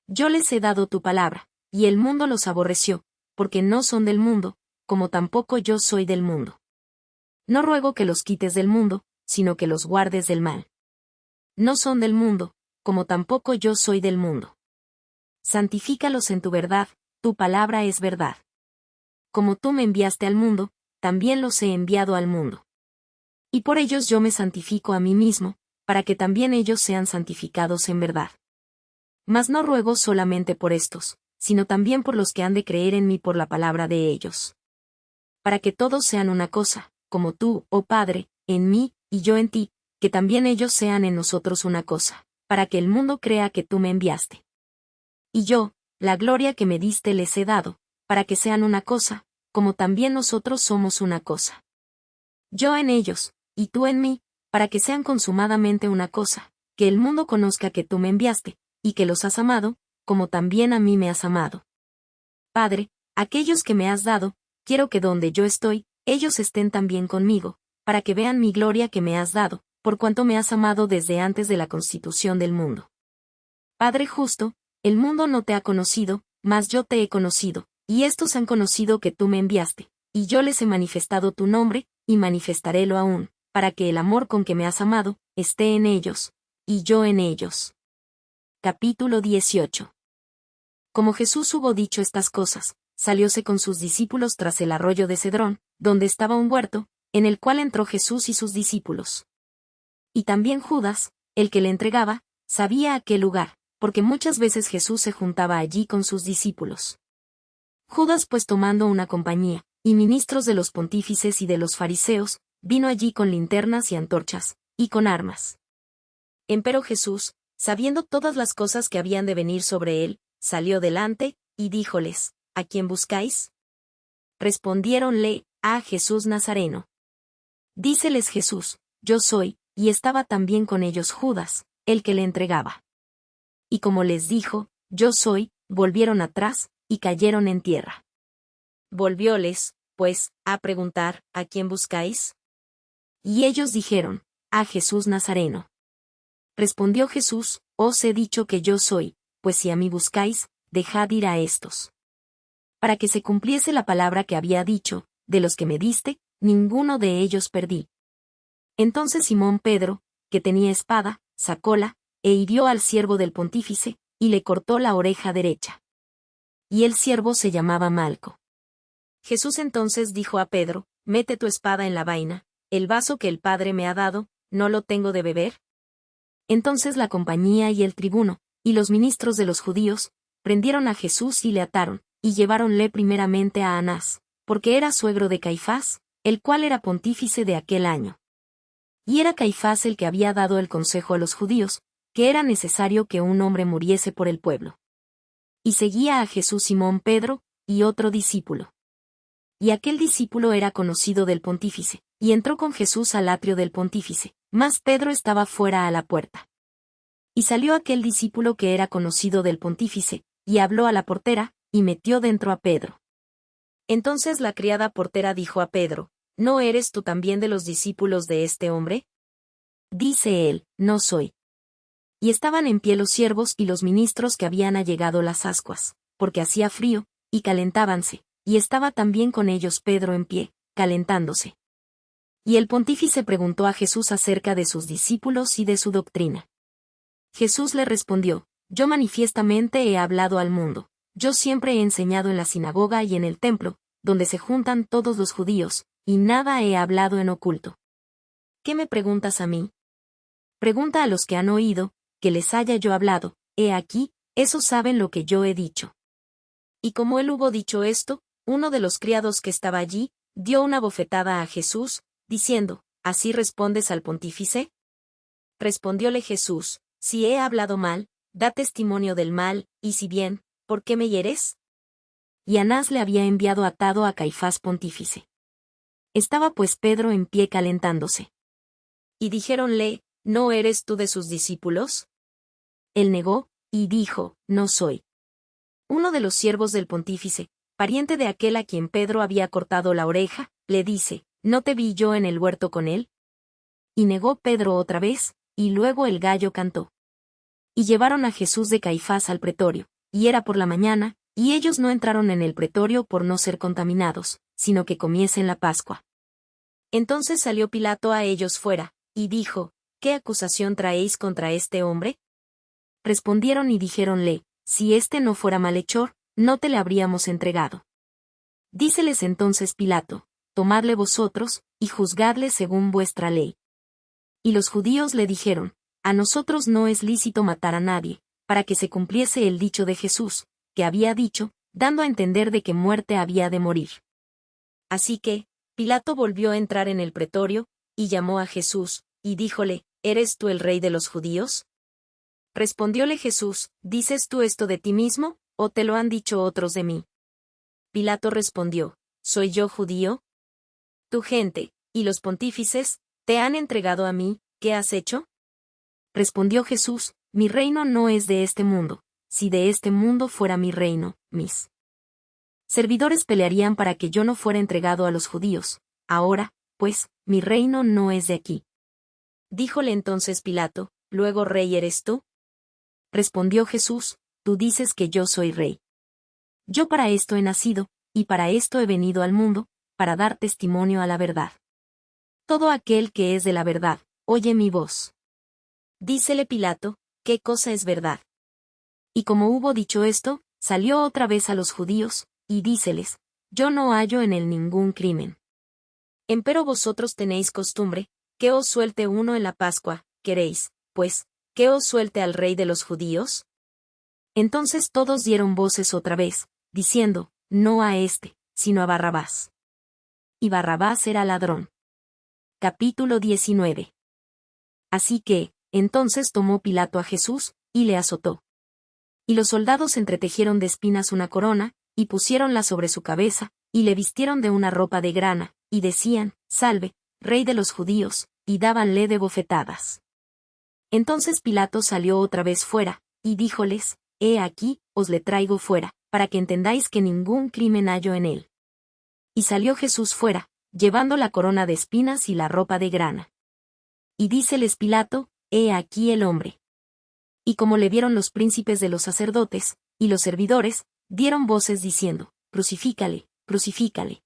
Yo les he dado tu palabra, y el mundo los aborreció, porque no son del mundo, como tampoco yo soy del mundo. No ruego que los quites del mundo, sino que los guardes del mal. No son del mundo, como tampoco yo soy del mundo. Santifícalos en tu verdad, tu palabra es verdad. Como tú me enviaste al mundo, también los he enviado al mundo. Y por ellos yo me santifico a mí mismo, para que también ellos sean santificados en verdad. Mas no ruego solamente por estos, sino también por los que han de creer en mí por la palabra de ellos. Para que todos sean una cosa, como tú, oh Padre, en mí, y yo en ti, que también ellos sean en nosotros una cosa, para que el mundo crea que tú me enviaste. Y yo, la gloria que me diste les he dado, para que sean una cosa, como también nosotros somos una cosa. Yo en ellos, y tú en mí, para que sean consumadamente una cosa, que el mundo conozca que tú me enviaste, y que los has amado, como también a mí me has amado. Padre, aquellos que me has dado, quiero que donde yo estoy, ellos estén también conmigo, para que vean mi gloria que me has dado, por cuanto me has amado desde antes de la constitución del mundo. Padre justo, el mundo no te ha conocido, mas yo te he conocido, y estos han conocido que tú me enviaste, y yo les he manifestado tu nombre, y manifestarélo aún, para que el amor con que me has amado, esté en ellos, y yo en ellos. Capítulo 18. Como Jesús hubo dicho estas cosas, salióse con sus discípulos tras el arroyo de Cedrón, donde estaba un huerto, en el cual entró Jesús y sus discípulos. Y también Judas, el que le entregaba, sabía aquel lugar, porque muchas veces Jesús se juntaba allí con sus discípulos. Judas pues tomando una compañía, y ministros de los pontífices y de los fariseos, vino allí con linternas y antorchas, y con armas. Empero Jesús, sabiendo todas las cosas que habían de venir sobre él, salió delante, y díjoles, ¿a quién buscáis? Respondiéronle, a Jesús Nazareno. Díceles Jesús, yo soy, y estaba también con ellos Judas, el que le entregaba. Y como les dijo, yo soy, volvieron atrás, y cayeron en tierra. Volvióles, pues, a preguntar, ¿a quién buscáis? Y ellos dijeron, a Jesús Nazareno. Respondió Jesús, os he dicho que yo soy, pues si a mí buscáis, dejad ir a estos. Para que se cumpliese la palabra que había dicho, de los que me diste, ninguno de ellos perdí. Entonces Simón Pedro, que tenía espada, sacóla, e hirió al siervo del pontífice, y le cortó la oreja derecha. Y el siervo se llamaba Malco. Jesús entonces dijo a Pedro, mete tu espada en la vaina, el vaso que el Padre me ha dado, ¿no lo tengo de beber? Entonces la compañía y el tribuno, y los ministros de los judíos, prendieron a Jesús y le ataron, y lleváronle primeramente a Anás, porque era suegro de Caifás, el cual era pontífice de aquel año. Y era Caifás el que había dado el consejo a los judíos, que era necesario que un hombre muriese por el pueblo. Y seguía a Jesús Simón Pedro, y otro discípulo. Y aquel discípulo era conocido del pontífice, y entró con Jesús al atrio del pontífice, mas Pedro estaba fuera a la puerta. Y salió aquel discípulo que era conocido del pontífice, y habló a la portera, y metió dentro a Pedro. Entonces la criada portera dijo a Pedro, ¿no eres tú también de los discípulos de este hombre? Dice él, no soy. Y estaban en pie los siervos y los ministros que habían allegado las ascuas, porque hacía frío, y calentábanse, y estaba también con ellos Pedro en pie, calentándose. Y el pontífice preguntó a Jesús acerca de sus discípulos y de su doctrina. Jesús le respondió, yo manifiestamente he hablado al mundo, yo siempre he enseñado en la sinagoga y en el templo, donde se juntan todos los judíos, y nada he hablado en oculto. ¿Qué me preguntas a mí? Pregunta a los que han oído, que les haya yo hablado, he aquí, esos saben lo que yo he dicho. Y como él hubo dicho esto, uno de los criados que estaba allí, dio una bofetada a Jesús, diciendo, ¿así respondes al pontífice? Respondióle Jesús, si he hablado mal, da testimonio del mal, y si bien, ¿por qué me hieres? Y Anás le había enviado atado a Caifás pontífice. Estaba pues Pedro en pie calentándose. Y dijéronle, ¿no eres tú de sus discípulos? Él negó, y dijo, no soy. Uno de los siervos del pontífice, pariente de aquel a quien Pedro había cortado la oreja, le dice, ¿no te vi yo en el huerto con él? Y negó Pedro otra vez, y luego el gallo cantó. Y llevaron a Jesús de Caifás al pretorio, y era por la mañana, y ellos no entraron en el pretorio por no ser contaminados, sino que comiesen la Pascua. Entonces salió Pilato a ellos fuera, y dijo, ¿qué acusación traéis contra este hombre? Respondieron y dijéronle, si éste no fuera malhechor, no te le habríamos entregado. Díceles entonces Pilato, tomadle vosotros, y juzgadle según vuestra ley. Y los judíos le dijeron, a nosotros no es lícito matar a nadie, para que se cumpliese el dicho de Jesús, que había dicho, dando a entender de qué muerte había de morir. Así que, Pilato volvió a entrar en el pretorio, y llamó a Jesús, y díjole, ¿eres tú el rey de los judíos? Respondióle Jesús, ¿dices tú esto de ti mismo, o te lo han dicho otros de mí? Pilato respondió, ¿soy yo judío? Tu gente, y los pontífices, te han entregado a mí, ¿qué has hecho? Respondió Jesús, mi reino no es de este mundo, si de este mundo fuera mi reino, mis servidores pelearían para que yo no fuera entregado a los judíos, ahora, pues, mi reino no es de aquí. Díjole entonces Pilato, ¿luego rey eres tú? Respondió Jesús, tú dices que yo soy rey. Yo para esto he nacido, y para esto he venido al mundo, para dar testimonio a la verdad. Todo aquel que es de la verdad, oye mi voz. Dícele Pilato, ¿qué cosa es verdad? Y como hubo dicho esto, salió otra vez a los judíos, y díceles, yo no hallo en él ningún crimen. Empero vosotros tenéis costumbre, que os suelte uno en la Pascua, ¿queréis, pues, que os suelte al rey de los judíos? Entonces todos dieron voces otra vez, diciendo, no a éste, sino a Barrabás. Y Barrabás era ladrón. Capítulo 19. Así que, entonces tomó Pilato a Jesús, y le azotó. Y los soldados entretejieron de espinas una corona, y pusiéronla sobre su cabeza, y le vistieron de una ropa de grana, y decían, Salve, Rey de los judíos, y dábanle de bofetadas. Entonces Pilato salió otra vez fuera, y díjoles, He aquí, os le traigo fuera, para que entendáis que ningún crimen hallo en él. Y salió Jesús fuera, llevando la corona de espinas y la ropa de grana. Y díceles Pilato, He aquí el hombre. Y como le vieron los príncipes de los sacerdotes, y los servidores, dieron voces diciendo, Crucifícale, crucifícale.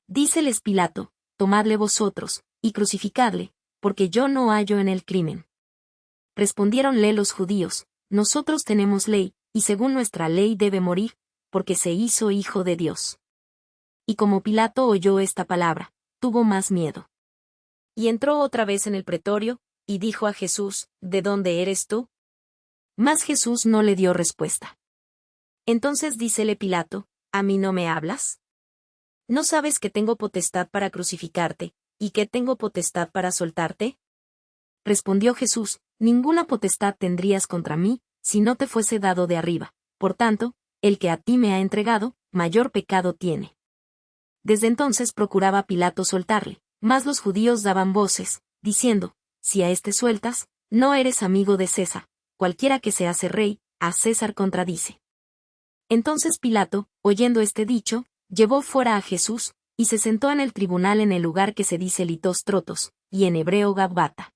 Díceles Pilato, Tomadle vosotros, y crucificadle, porque yo no hallo en él crimen. Respondiéronle los judíos, Nosotros tenemos ley, y según nuestra ley debe morir, porque se hizo hijo de Dios. Y como Pilato oyó esta palabra, tuvo más miedo. Y entró otra vez en el pretorio, y dijo a Jesús, ¿de dónde eres tú? Mas Jesús no le dio respuesta. Entonces dícele Pilato, ¿a mí no me hablas? ¿No sabes que tengo potestad para crucificarte, y que tengo potestad para soltarte? Respondió Jesús, ninguna potestad tendrías contra mí, si no te fuese dado de arriba, por tanto, el que a ti me ha entregado, mayor pecado tiene. Desde entonces procuraba Pilato soltarle, mas los judíos daban voces, diciendo, si a éste sueltas, no eres amigo de César, cualquiera que se hace rey, a César contradice. Entonces Pilato, oyendo este dicho, llevó fuera a Jesús, y se sentó en el tribunal en el lugar que se dice Litos-Trotos, y en hebreo Gabbata.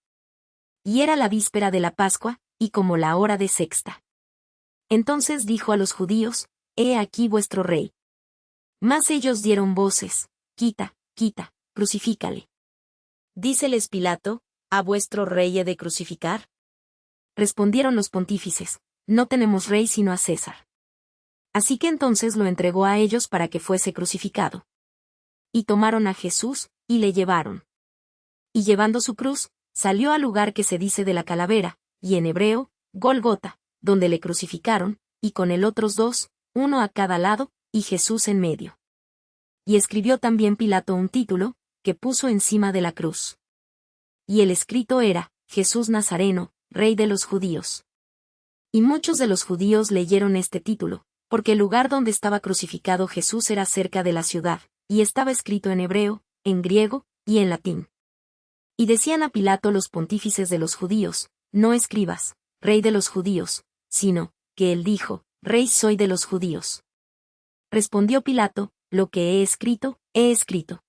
Y era la víspera de la Pascua, y como la hora de sexta. Entonces dijo a los judíos, He aquí vuestro rey. Mas ellos dieron voces, Quita, quita, crucifícale. Díceles Pilato, ¿a vuestro rey he de crucificar? Respondieron los pontífices, No tenemos rey sino a César. Así que entonces lo entregó a ellos para que fuese crucificado. Y tomaron a Jesús, y le llevaron. Y llevando su cruz, salió al lugar que se dice de la calavera, y en hebreo, Golgota, donde le crucificaron, y con él otros dos, uno a cada lado, y Jesús en medio. Y escribió también Pilato un título, que puso encima de la cruz. Y el escrito era, Jesús Nazareno, Rey de los judíos. Y muchos de los judíos leyeron este título, porque el lugar donde estaba crucificado Jesús era cerca de la ciudad, y estaba escrito en hebreo, en griego, y en latín. Y decían a Pilato los pontífices de los judíos, no escribas, Rey de los judíos, sino, que él dijo, Rey soy de los judíos. Respondió Pilato, lo que he escrito, he escrito.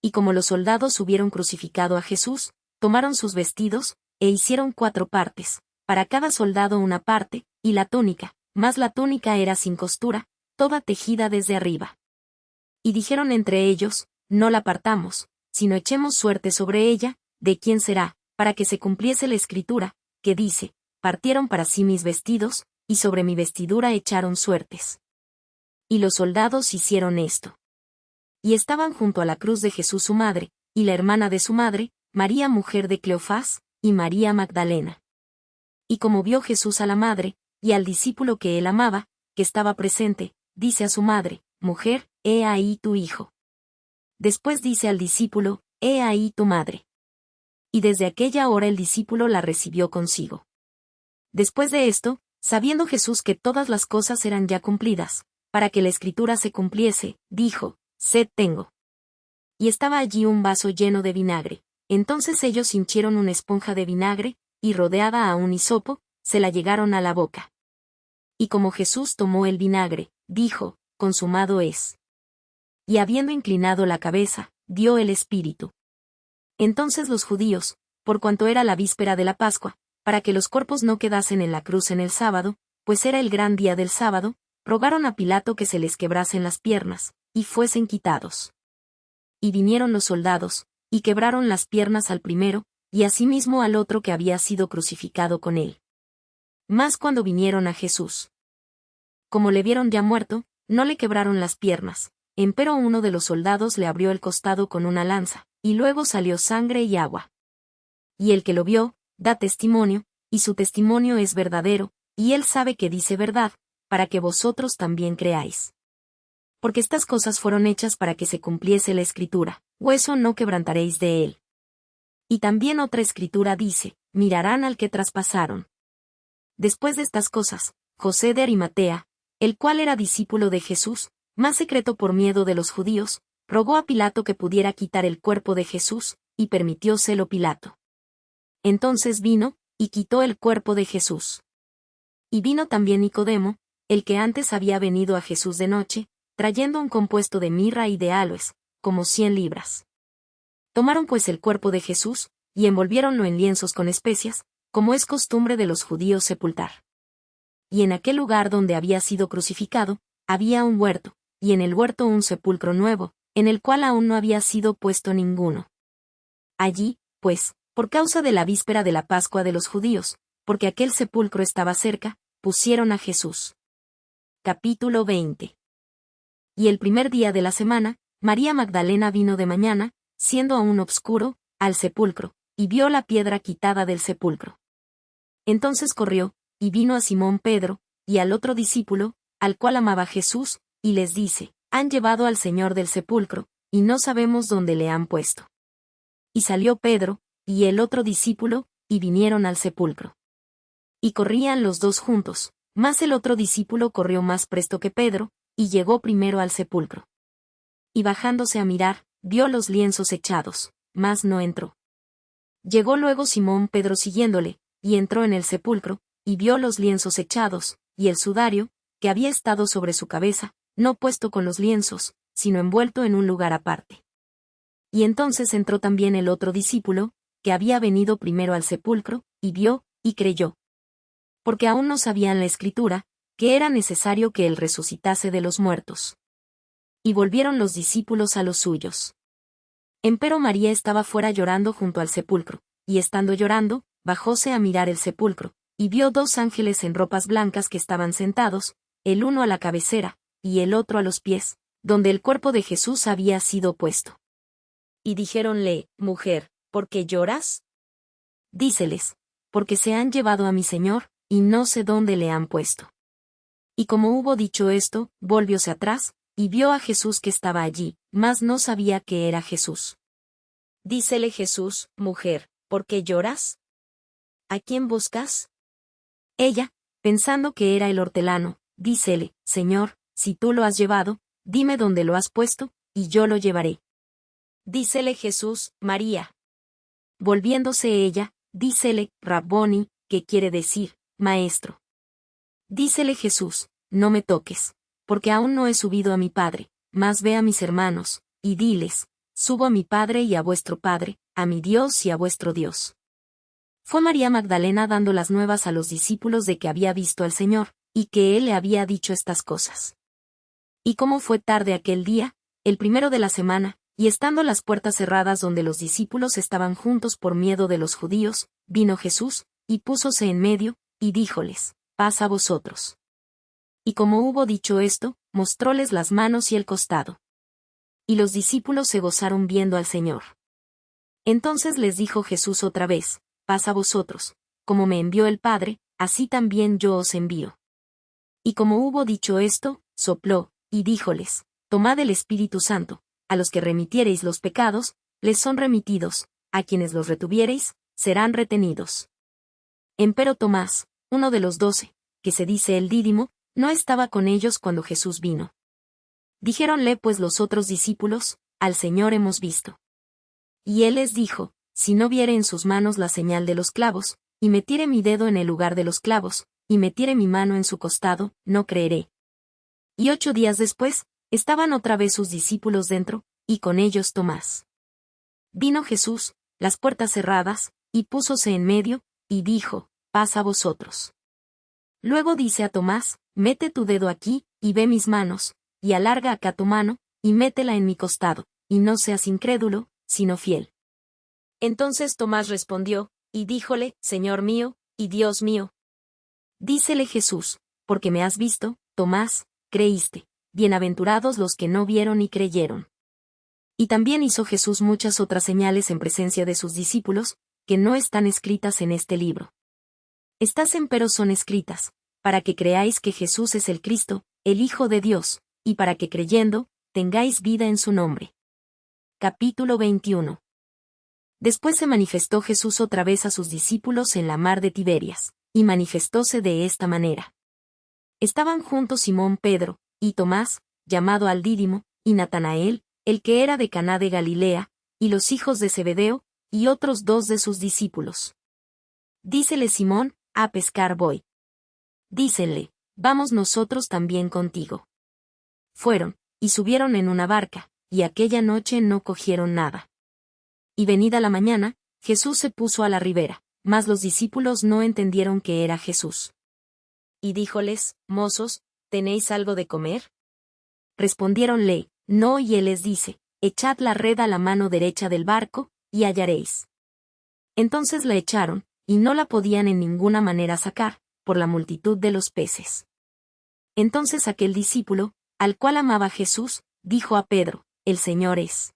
Y como los soldados hubieron crucificado a Jesús, tomaron sus vestidos, e hicieron 4 partes, para cada soldado una parte, y la túnica, mas la túnica era sin costura, toda tejida desde arriba. Y dijeron entre ellos, no la partamos, sino echemos suerte sobre ella, de quién será, para que se cumpliese la escritura, que dice, partieron para sí mis vestidos, y sobre mi vestidura echaron suertes. Y los soldados hicieron esto. Y estaban junto a la cruz de Jesús su madre, y la hermana de su madre, María mujer de Cleofás, y María Magdalena. Y como vio Jesús a la madre, y al discípulo que él amaba, que estaba presente, dice a su madre, mujer, he ahí tu hijo. Después dice al discípulo, he ahí tu madre. Y desde aquella hora el discípulo la recibió consigo. Después de esto, sabiendo Jesús que todas las cosas eran ya cumplidas, para que la escritura se cumpliese, dijo, sed tengo. Y estaba allí un vaso lleno de vinagre. Entonces ellos hinchieron una esponja de vinagre, y rodeada a un hisopo, se la llegaron a la boca. Y como Jesús tomó el vinagre, dijo, consumado es. Y habiendo inclinado la cabeza, dio el espíritu. Entonces los judíos, por cuanto era la víspera de la Pascua, para que los cuerpos no quedasen en la cruz en el sábado, pues era el gran día del sábado, rogaron a Pilato que se les quebrasen las piernas, y fuesen quitados. Y vinieron los soldados, y quebraron las piernas al primero, y asimismo al otro que había sido crucificado con él. Mas cuando vinieron a Jesús, como le vieron ya muerto, no le quebraron las piernas, empero uno de los soldados le abrió el costado con una lanza, y luego salió sangre y agua. Y el que lo vio, da testimonio, y su testimonio es verdadero, y él sabe que dice verdad, para que vosotros también creáis. Porque estas cosas fueron hechas para que se cumpliese la escritura, hueso no quebrantaréis de él. Y también otra escritura dice, mirarán al que traspasaron. Después de estas cosas, José de Arimatea, el cual era discípulo de Jesús, más secreto por miedo de los judíos, rogó a Pilato que pudiera quitar el cuerpo de Jesús, y permitióselo Pilato. Entonces vino, y quitó el cuerpo de Jesús. Y vino también Nicodemo, el que antes había venido a Jesús de noche, trayendo un compuesto de mirra y de áloes, como 100 libras. Tomaron pues el cuerpo de Jesús, y envolviéronlo en lienzos con especias, como es costumbre de los judíos sepultar. Y en aquel lugar donde había sido crucificado, había un huerto, y en el huerto un sepulcro nuevo, en el cual aún no había sido puesto ninguno. Allí, pues, por causa de la víspera de la Pascua de los judíos, porque aquel sepulcro estaba cerca, pusieron a Jesús. Capítulo 20. Y el primer día de la semana, María Magdalena vino de mañana, siendo aún obscuro, al sepulcro, y vio la piedra quitada del sepulcro. Entonces corrió, y vino a Simón Pedro, y al otro discípulo, al cual amaba Jesús, y les dice, han llevado al Señor del sepulcro, y no sabemos dónde le han puesto. Y salió Pedro, y el otro discípulo, y vinieron al sepulcro. Y corrían los dos juntos, mas el otro discípulo corrió más presto que Pedro, y llegó primero al sepulcro. Y bajándose a mirar, vio los lienzos echados, mas no entró. Llegó luego Simón Pedro siguiéndole, y entró en el sepulcro, y vio los lienzos echados, y el sudario, que había estado sobre su cabeza, no puesto con los lienzos, sino envuelto en un lugar aparte. Y entonces entró también el otro discípulo, que había venido primero al sepulcro, y vio, y creyó. Porque aún no sabían la Escritura, que era necesario que él resucitase de los muertos. Y volvieron los discípulos a los suyos. Empero María estaba fuera llorando junto al sepulcro, y estando llorando, bajóse a mirar el sepulcro, y vio 2 ángeles en ropas blancas que estaban sentados, el uno a la cabecera, y el otro a los pies, donde el cuerpo de Jesús había sido puesto. Y dijéronle, mujer, ¿por qué lloras? Díceles, porque se han llevado a mi Señor, y no sé dónde le han puesto. Y como hubo dicho esto, volvióse atrás, y vio a Jesús que estaba allí, mas no sabía que era Jesús. Dícele Jesús, mujer, ¿por qué lloras? ¿A quién buscas? Ella, pensando que era el hortelano, dícele, Señor, si tú lo has llevado, dime dónde lo has puesto, y yo lo llevaré. Dícele Jesús, María. Volviéndose ella, dícele, Rabboni, que quiere decir, Maestro. Dícele Jesús, no me toques, porque aún no he subido a mi Padre, mas ve a mis hermanos, y diles, subo a mi Padre y a vuestro Padre, a mi Dios y a vuestro Dios. Fue María Magdalena dando las nuevas a los discípulos de que había visto al Señor, y que Él le había dicho estas cosas. Y como fue tarde aquel día, el primero de la semana, y estando las puertas cerradas donde los discípulos estaban juntos por miedo de los judíos, vino Jesús, y púsose en medio, y díjoles, paz a vosotros. Y como hubo dicho esto, mostróles las manos y el costado. Y los discípulos se gozaron viendo al Señor. Entonces les dijo Jesús otra vez, paz a vosotros, como me envió el Padre, así también yo os envío. Y como hubo dicho esto, sopló, y díjoles, tomad el Espíritu Santo, a los que remitiereis los pecados, les son remitidos, a quienes los retuviereis, serán retenidos. Empero Tomás, uno de los 12, que se dice el Dídimo, no estaba con ellos cuando Jesús vino. Dijéronle pues los otros discípulos, al Señor hemos visto. Y él les dijo, si no viere en sus manos la señal de los clavos, y metiere mi dedo en el lugar de los clavos, y metiere mi mano en su costado, no creeré. Y 8 días después, estaban otra vez sus discípulos dentro, y con ellos Tomás. Vino Jesús, las puertas cerradas, y púsose en medio, y dijo, paz a vosotros. Luego dice a Tomás, mete tu dedo aquí, y ve mis manos, y alarga acá tu mano, y métela en mi costado, y no seas incrédulo, sino fiel. Entonces Tomás respondió, y díjole, Señor mío, y Dios mío. Dícele Jesús, porque me has visto, Tomás, creíste, bienaventurados los que no vieron y creyeron. Y también hizo Jesús muchas otras señales en presencia de sus discípulos, que no están escritas en este libro. Estas empero son escritas, para que creáis que Jesús es el Cristo, el Hijo de Dios, y para que creyendo, tengáis vida en su nombre. Capítulo 21. Después se manifestó Jesús otra vez a sus discípulos en la mar de Tiberias, y manifestóse de esta manera. Estaban juntos Simón Pedro, y Tomás, llamado al Dídimo, y Natanael, el que era de Caná de Galilea, y los hijos de Zebedeo, y otros 2 de sus discípulos. Dícele Simón, a pescar voy. Dícenle, vamos nosotros también contigo. Fueron, y subieron en una barca, y aquella noche no cogieron nada. Y venida la mañana, Jesús se puso a la ribera, mas los discípulos no entendieron que era Jesús. Y díjoles, mozos, ¿tenéis algo de comer? Respondiéronle, no, y él les dice, echad la red a la mano derecha del barco, y hallaréis. Entonces la echaron, y no la podían en ninguna manera sacar, por la multitud de los peces. Entonces aquel discípulo, al cual amaba Jesús, dijo a Pedro, el Señor es.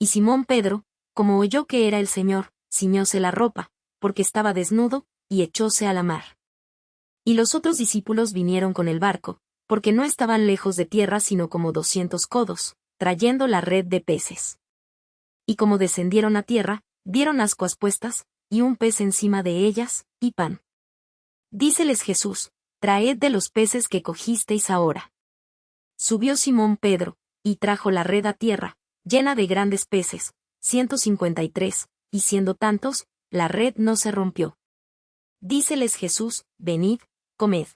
Y Simón Pedro, como oyó que era el Señor, ciñóse la ropa, porque estaba desnudo, y echóse a la mar. Y los otros discípulos vinieron con el barco, porque no estaban lejos de tierra sino como 200 codos, trayendo la red de peces. Y como descendieron a tierra, vieron ascuas puestas, y un pez encima de ellas, y pan. Díceles Jesús, traed de los peces que cogisteis ahora. Subió Simón Pedro, y trajo la red a tierra, llena de grandes peces, 153, y siendo tantos, la red no se rompió. Díceles Jesús, venid, comed.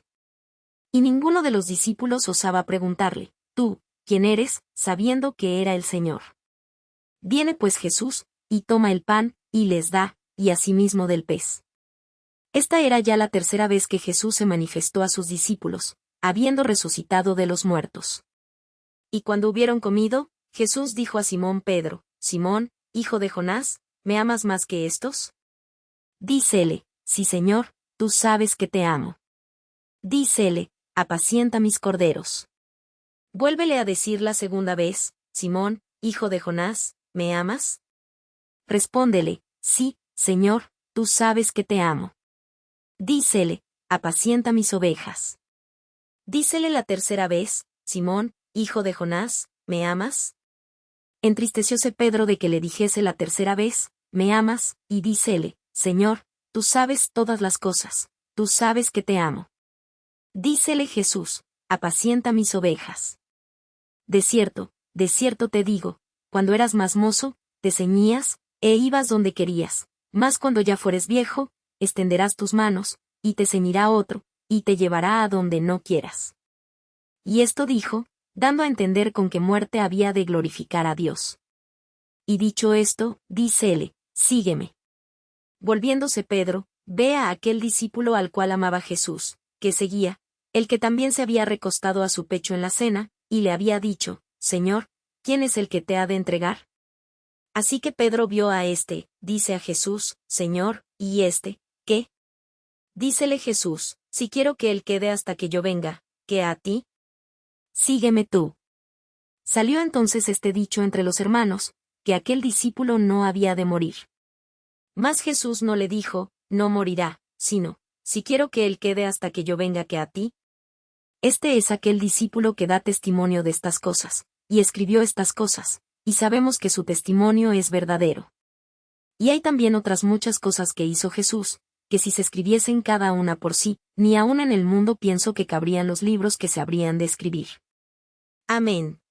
Y ninguno de los discípulos osaba preguntarle, tú, ¿quién eres?, sabiendo que era el Señor. Viene pues Jesús, y toma el pan, y les da, y asimismo del pez. Esta era ya la tercera vez que Jesús se manifestó a sus discípulos, habiendo resucitado de los muertos. Y cuando hubieron comido, Jesús dijo a Simón Pedro, Simón, hijo de Jonás, ¿me amas más que estos? Dícele, sí Señor, tú sabes que te amo. Dícele, apacienta mis corderos. Vuélvele a decir la segunda vez, Simón, hijo de Jonás, ¿me amas? Respóndele, sí, Señor, tú sabes que te amo. Dícele, apacienta mis ovejas. Dícele la tercera vez, Simón, hijo de Jonás, ¿me amas? Entristecióse Pedro de que le dijese la tercera vez, ¿me amas? Y dícele, Señor, tú sabes todas las cosas, tú sabes que te amo. Dícele Jesús, apacienta mis ovejas. De cierto te digo, cuando eras más mozo, te ceñías, e ibas donde querías, mas cuando ya fueres viejo, extenderás tus manos, y te ceñirá otro, y te llevará a donde no quieras. Y esto dijo, dando a entender con qué muerte había de glorificar a Dios. Y dicho esto, dícele, sígueme. Volviéndose Pedro, ve a aquel discípulo al cual amaba Jesús, que seguía, el que también se había recostado a su pecho en la cena, y le había dicho, Señor, ¿quién es el que te ha de entregar? Así que Pedro vio a éste, dice a Jesús, Señor, ¿y éste, qué? Dícele Jesús, si quiero que él quede hasta que yo venga, ¿qué a ti? Sígueme tú. Salió entonces este dicho entre los hermanos, que aquel discípulo no había de morir. Mas Jesús no le dijo, no morirá, sino, si quiero que él quede hasta que yo venga, ¿qué a ti? Este es aquel discípulo que da testimonio de estas cosas, y escribió estas cosas, y sabemos que su testimonio es verdadero. Y hay también otras muchas cosas que hizo Jesús, que si se escribiesen cada una por sí, ni aun en el mundo pienso que cabrían los libros que se habrían de escribir. Amén.